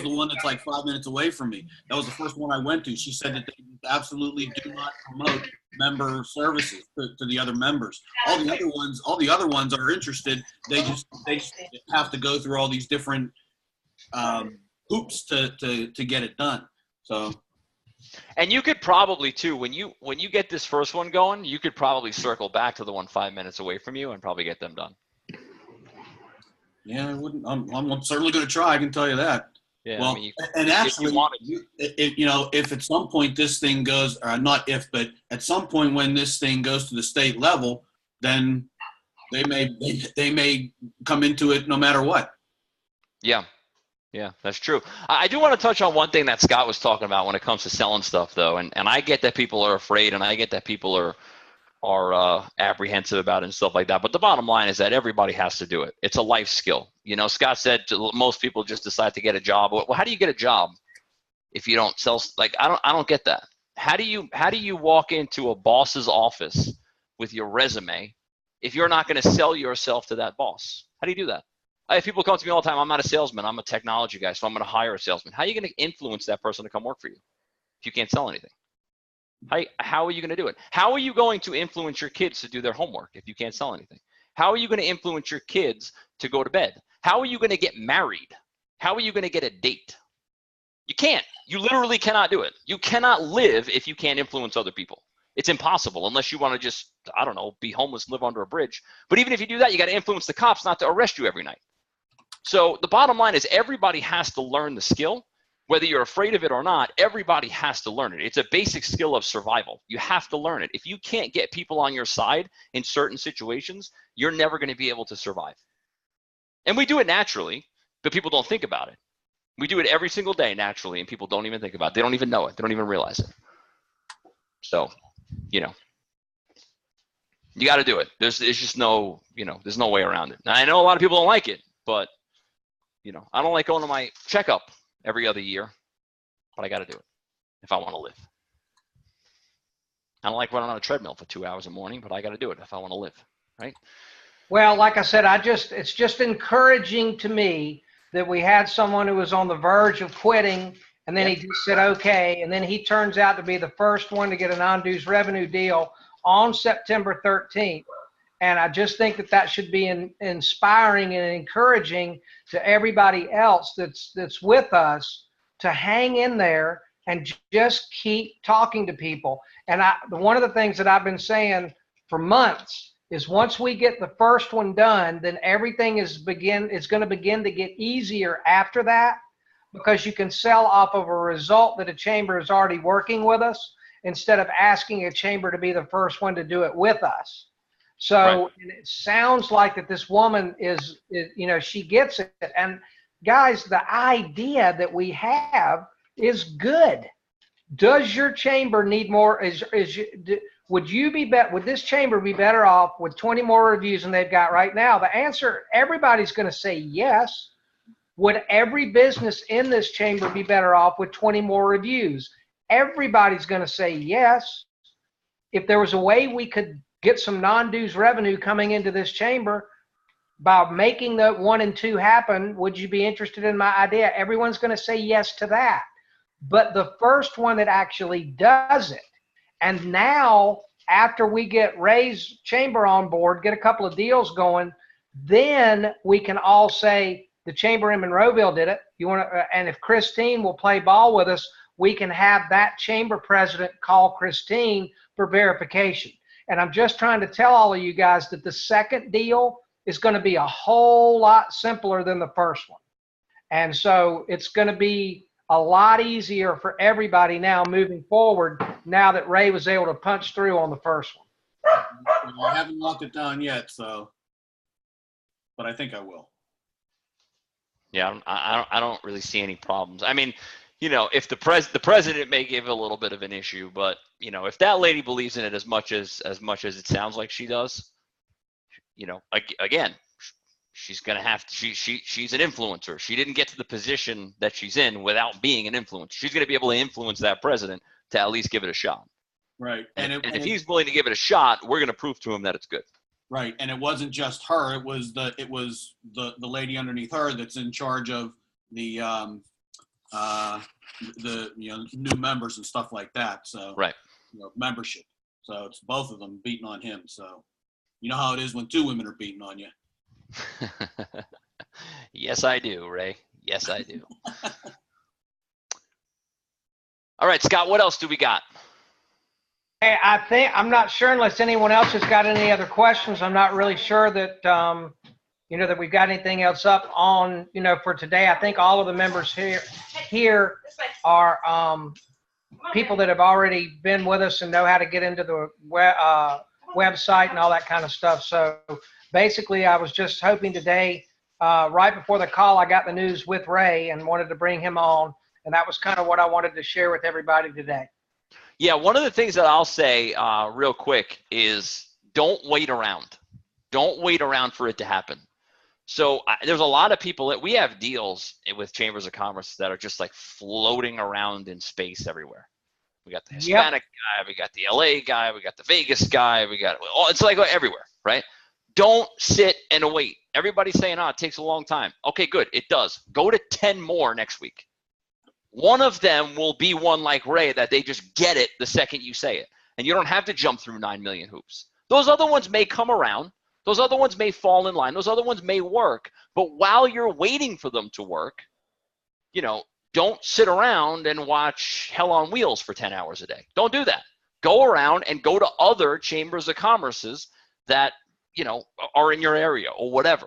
one that's like 5 minutes away from me. That was the first one I went to. She said that they absolutely do not promote member services to the other members. All the other ones are interested. They just have to go through all these different hoops to get it done. So. And you could probably too, when you get this first one going, you could probably circle back to the one 5 minutes away from you and probably get them done. Yeah, I wouldn't. I'm certainly going to try. I can tell you that. Yeah. Well, I mean, and actually, if if at some point this thing goes, or not if, but at some point when this thing goes to the state level, then they may come into it no matter what. Yeah. Yeah, that's true. I do want to touch on one thing that Scott was talking about when it comes to selling stuff, though, and I get that people are afraid, and I get that people are apprehensive about it and stuff like that. But the bottom line is that everybody has to do it. It's a life skill. Scott said most people just decide to get a job. Well, how do you get a job if you don't sell? Like, I don't get that. How do you walk into a boss's office with your resume if you're not going to sell yourself to that boss? How do you do that? If people come to me all the time, I'm not a salesman, I'm a technology guy, so I'm going to hire a salesman. How are you going to influence that person to come work for you if you can't sell anything? How are you going to do it? How are you going to influence your kids to do their homework if you can't sell anything? How are you going to influence your kids to go to bed? How are you going to get married? How are you going to get a date? You can't. You literally cannot do it. You cannot live if you can't influence other people. It's impossible unless you want to just, I don't know, be homeless, live under a bridge. But even if you do that, you got to influence the cops not to arrest you every night. So the bottom line is everybody has to learn the skill. Whether you're afraid of it or not, everybody has to learn it. It's a basic skill of survival. You have to learn it. If you can't get people on your side in certain situations, you're never going to be able to survive. And we do it naturally, but people don't think about it. We do it every single day naturally, and people don't even think about it. They don't even know it. They don't even realize it. So, you got to do it. There's just no, there's no way around it. Now, I know a lot of people don't like it, but, I don't like going to my checkup every other year, but I got to do it if I want to live. I don't like running on a treadmill for 2 hours a morning, but I got to do it if I want to live, right? Well, like I said, it's just encouraging to me that we had someone who was on the verge of quitting, and then he just said, okay. And then he turns out to be the first one to get a non-dues revenue deal on September 13th. And I just think that that should be inspiring and encouraging to everybody else that's with us to hang in there and just keep talking to people. And one of the things that I've been saying for months is once we get the first one done, then everything is going to begin to get easier after that, because you can sell off of a result that a chamber is already working with us instead of asking a chamber to be the first one to do it with us. So Right. and it sounds like that this woman is, you know, she gets it. And guys, the idea that we have is good. Does your chamber need more? Would this chamber be better off with 20 more reviews than they've got right now? The answer, everybody's going to say yes. Would every business in this chamber be better off with 20 more reviews? Everybody's going to say yes. If there was a way we could get some non-dues revenue coming into this chamber by making the 1 and 2 happen, would you be interested in my idea? Everyone's going to say yes to that. But the first one that actually does it, and now after we get Ray's chamber on board, get a couple of deals going, then we can all say the chamber in Monroeville did it. You want to, and if Christine will play ball with us, we can have that chamber president call Christine for verification. And I'm just trying to tell all of you guys that the second deal is going to be a whole lot simpler than the first one. And so it's going to be a lot easier for everybody now moving forward, now that Ray was able to punch through on the first one. I haven't locked it down yet, so, but I think I will. Yeah, I don't really see any problems. I mean, you know, if the president may give a little bit of an issue, but you know, if that lady believes in it as much as it sounds like she does, you know, again, she's gonna have to. She's an influencer. She didn't get to the position that she's in without being an influencer. She's gonna be able to influence that president to at least give it a shot. Right. And if he's willing to give it a shot, we're gonna prove to him that it's good. Right, and it wasn't just her. It was the lady underneath her that's in charge of the new members and stuff like that. So Right. You know, membership. So it's both of them beating on him. So you know how it is when two women are beating on you. Yes, I do, Ray. Yes, I do. All right, Scott, what else do we got? Hey, I'm not sure unless anyone else has got any other questions. I'm not really sure that, you know, that we've got anything else up on, you know, for today. I think all of the members here are people that have already been with us and know how to get into the website and all that kind of stuff. So basically, I was just hoping today, right before the call, I got the news with Ray and wanted to bring him on. And that was kind of what I wanted to share with everybody today. Yeah, one of the things that I'll say real quick is don't wait around. Don't wait around for it to happen. So there's a lot of people that we have deals with Chambers of Commerce that are just like floating around in space everywhere. We got the Hispanic guy, we got the LA guy, we got the Vegas guy, it's like everywhere, right? Don't sit and wait. Everybody's saying, it takes a long time. Okay, good, it does. Go to 10 more next week. One of them will be one like Ray that they just get it the second you say it. And you don't have to jump through 9 million hoops. Those other ones may come around. Those other ones may fall in line. Those other ones may work. But while you're waiting for them to work, you know, don't sit around and watch Hell on Wheels for 10 hours a day. Don't do that. Go around and go to other chambers of commerces that, you know, are in your area or whatever.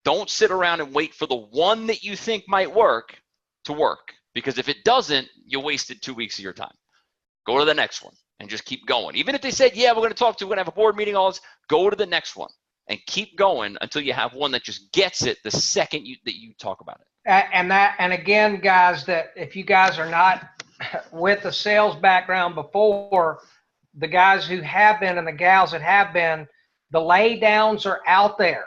Don't sit around and wait for the one that you think might work to work. Because if it doesn't, you wasted 2 weeks of your time. Go to the next one and just keep going. Even if they said, yeah, we're going to have a board meeting, all this, go to the next one and keep going until you have one that just gets it the second that you talk about it. And again, guys, that if you guys are not with a sales background before, the guys who have been and the gals that have been, the lay downs are out there.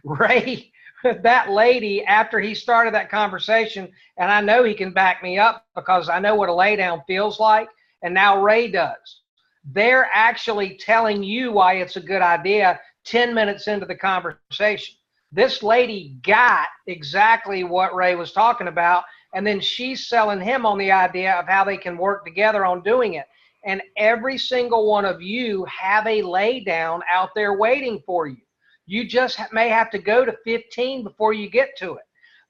Ray, that lady, after he started that conversation, and I know he can back me up because I know what a laydown feels like, and now Ray does. They're actually telling you why it's a good idea 10 minutes into the conversation. This lady got exactly what Ray was talking about, and then she's selling him on the idea of how they can work together on doing it. And every single one of you have a lay down out there waiting for you. You just may have to go to 15 before you get to it.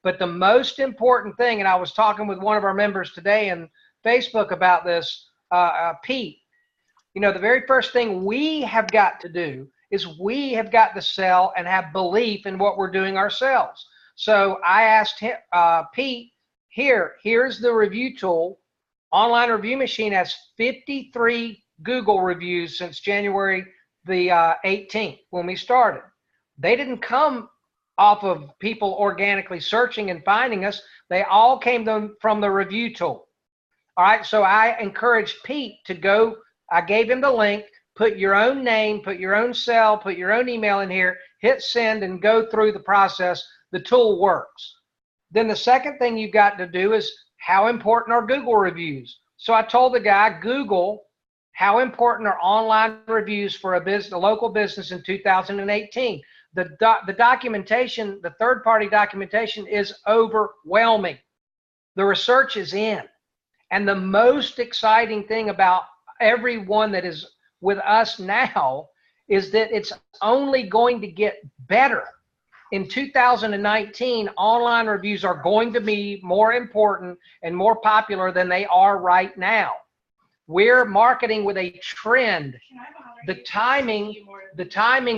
But the most important thing, and I was talking with one of our members today in Facebook about this, Pete, you know, the very first thing we have got to do is we have got to sell and have belief in what we're doing ourselves. So I asked him, Pete, here's the review tool. Online Review Machine has 53 Google reviews since January the 18th when we started. They didn't come off of people organically searching and finding us. They all came from the review tool. All right, so I encouraged Pete to go. I gave him the link. Put your own name, put your own cell, put your own email in here, hit send, and go through the process. The tool works. Then the second thing you've got to do is how important are Google reviews? So I told the guy, Google, how important are online reviews for a local business in 2018? The documentation, the third-party documentation is overwhelming. The research is in. And the most exciting thing about everyone that is with us now is that it's only going to get better. In 2019, online reviews are going to be more important and more popular than they are right now. We're marketing with a trend. The timing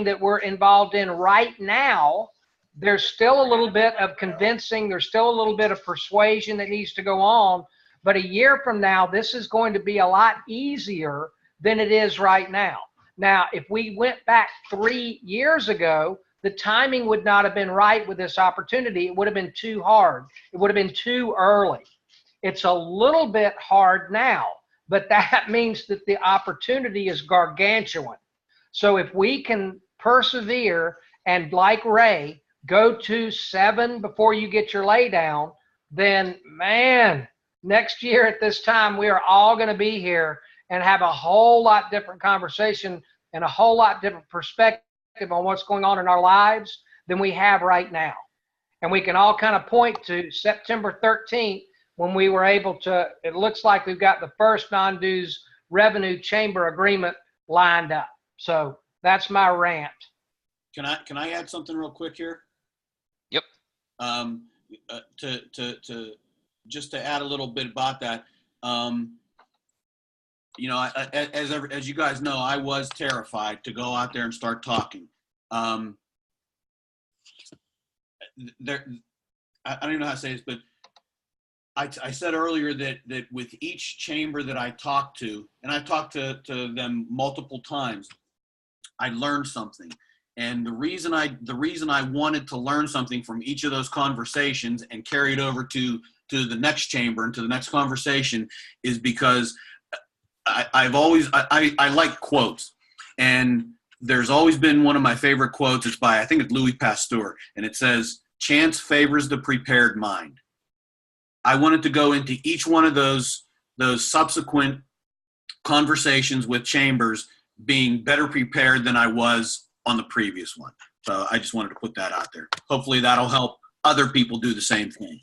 that we're involved in right now, there's still a little bit of convincing, there's still a little bit of persuasion that needs to go on. But a year from now, this is going to be a lot easier than it is right now. Now, if we went back 3 years ago, the timing would not have been right with this opportunity. It would have been too hard. It would have been too early. It's a little bit hard now, but that means that the opportunity is gargantuan. So if we can persevere and, like Ray, go to 7 before you get your lay down, then man, next year at this time, we are all going to be here and have a whole lot different conversation and a whole lot different perspective on what's going on in our lives than we have right now. And we can all kind of point to September 13th when we were able to, it looks like we've got the first non-dues revenue chamber agreement lined up. So that's my rant. Can I add something real quick here? Yep. Just to add a little bit about that, you know, as you guys know, I was terrified to go out there and start talking. I don't even know how to say this, but I said earlier that with each chamber that I talked to, and I talked to them multiple times, I learned something. And the reason I wanted to learn something from each of those conversations and carry it over to the next chamber and to the next conversation is because I like quotes, and there's always been one of my favorite quotes. It's by, I think it's Louis Pasteur, and it says, "Chance favors the prepared mind." I wanted to go into each one of those subsequent conversations with chambers being better prepared than I was on the previous one. So I just wanted to put that out there. Hopefully that'll help other people do the same thing.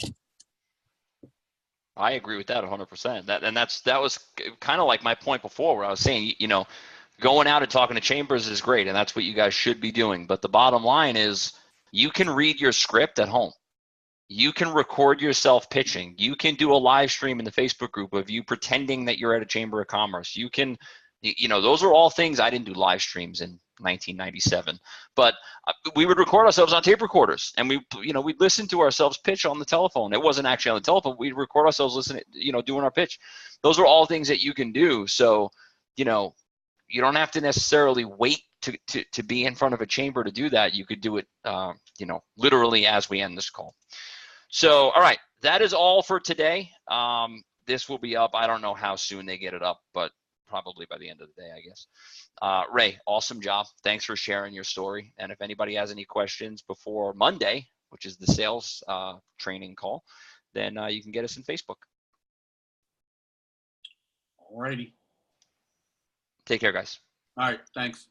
I agree with that 100%. That was kind of like my point before, where I was saying, you know, going out and talking to chambers is great, and that's what you guys should be doing. But the bottom line is, you can read your script at home. You can record yourself pitching. You can do a live stream in the Facebook group of you pretending that you're at a chamber of commerce. You can, you know, those are all things. I didn't do live streams in 1997, but we would record ourselves on tape recorders, and we'd listen to ourselves pitch on the telephone. It wasn't actually on the telephone. We'd record ourselves listening, doing our pitch. Those are all things that you can do. So, you know, you don't have to necessarily wait to be in front of a chamber to do that. You could do it, literally as we end this call. So, all right, that is all for today. This will be up. I don't know how soon they get it up, but probably by the end of the day, I guess. Ray, awesome job. Thanks for sharing your story. And if anybody has any questions before Monday, which is the sales training call, then you can get us in Facebook. All righty. Take care, guys. All right, thanks.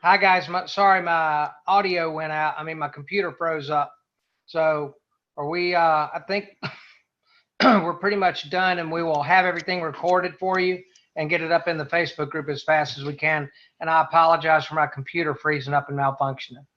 Hi guys, sorry my audio went out. I mean my computer froze up. So are we? I think we're pretty much done, and we will have everything recorded for you and get it up in the Facebook group as fast as we can. And I apologize for my computer freezing up and malfunctioning.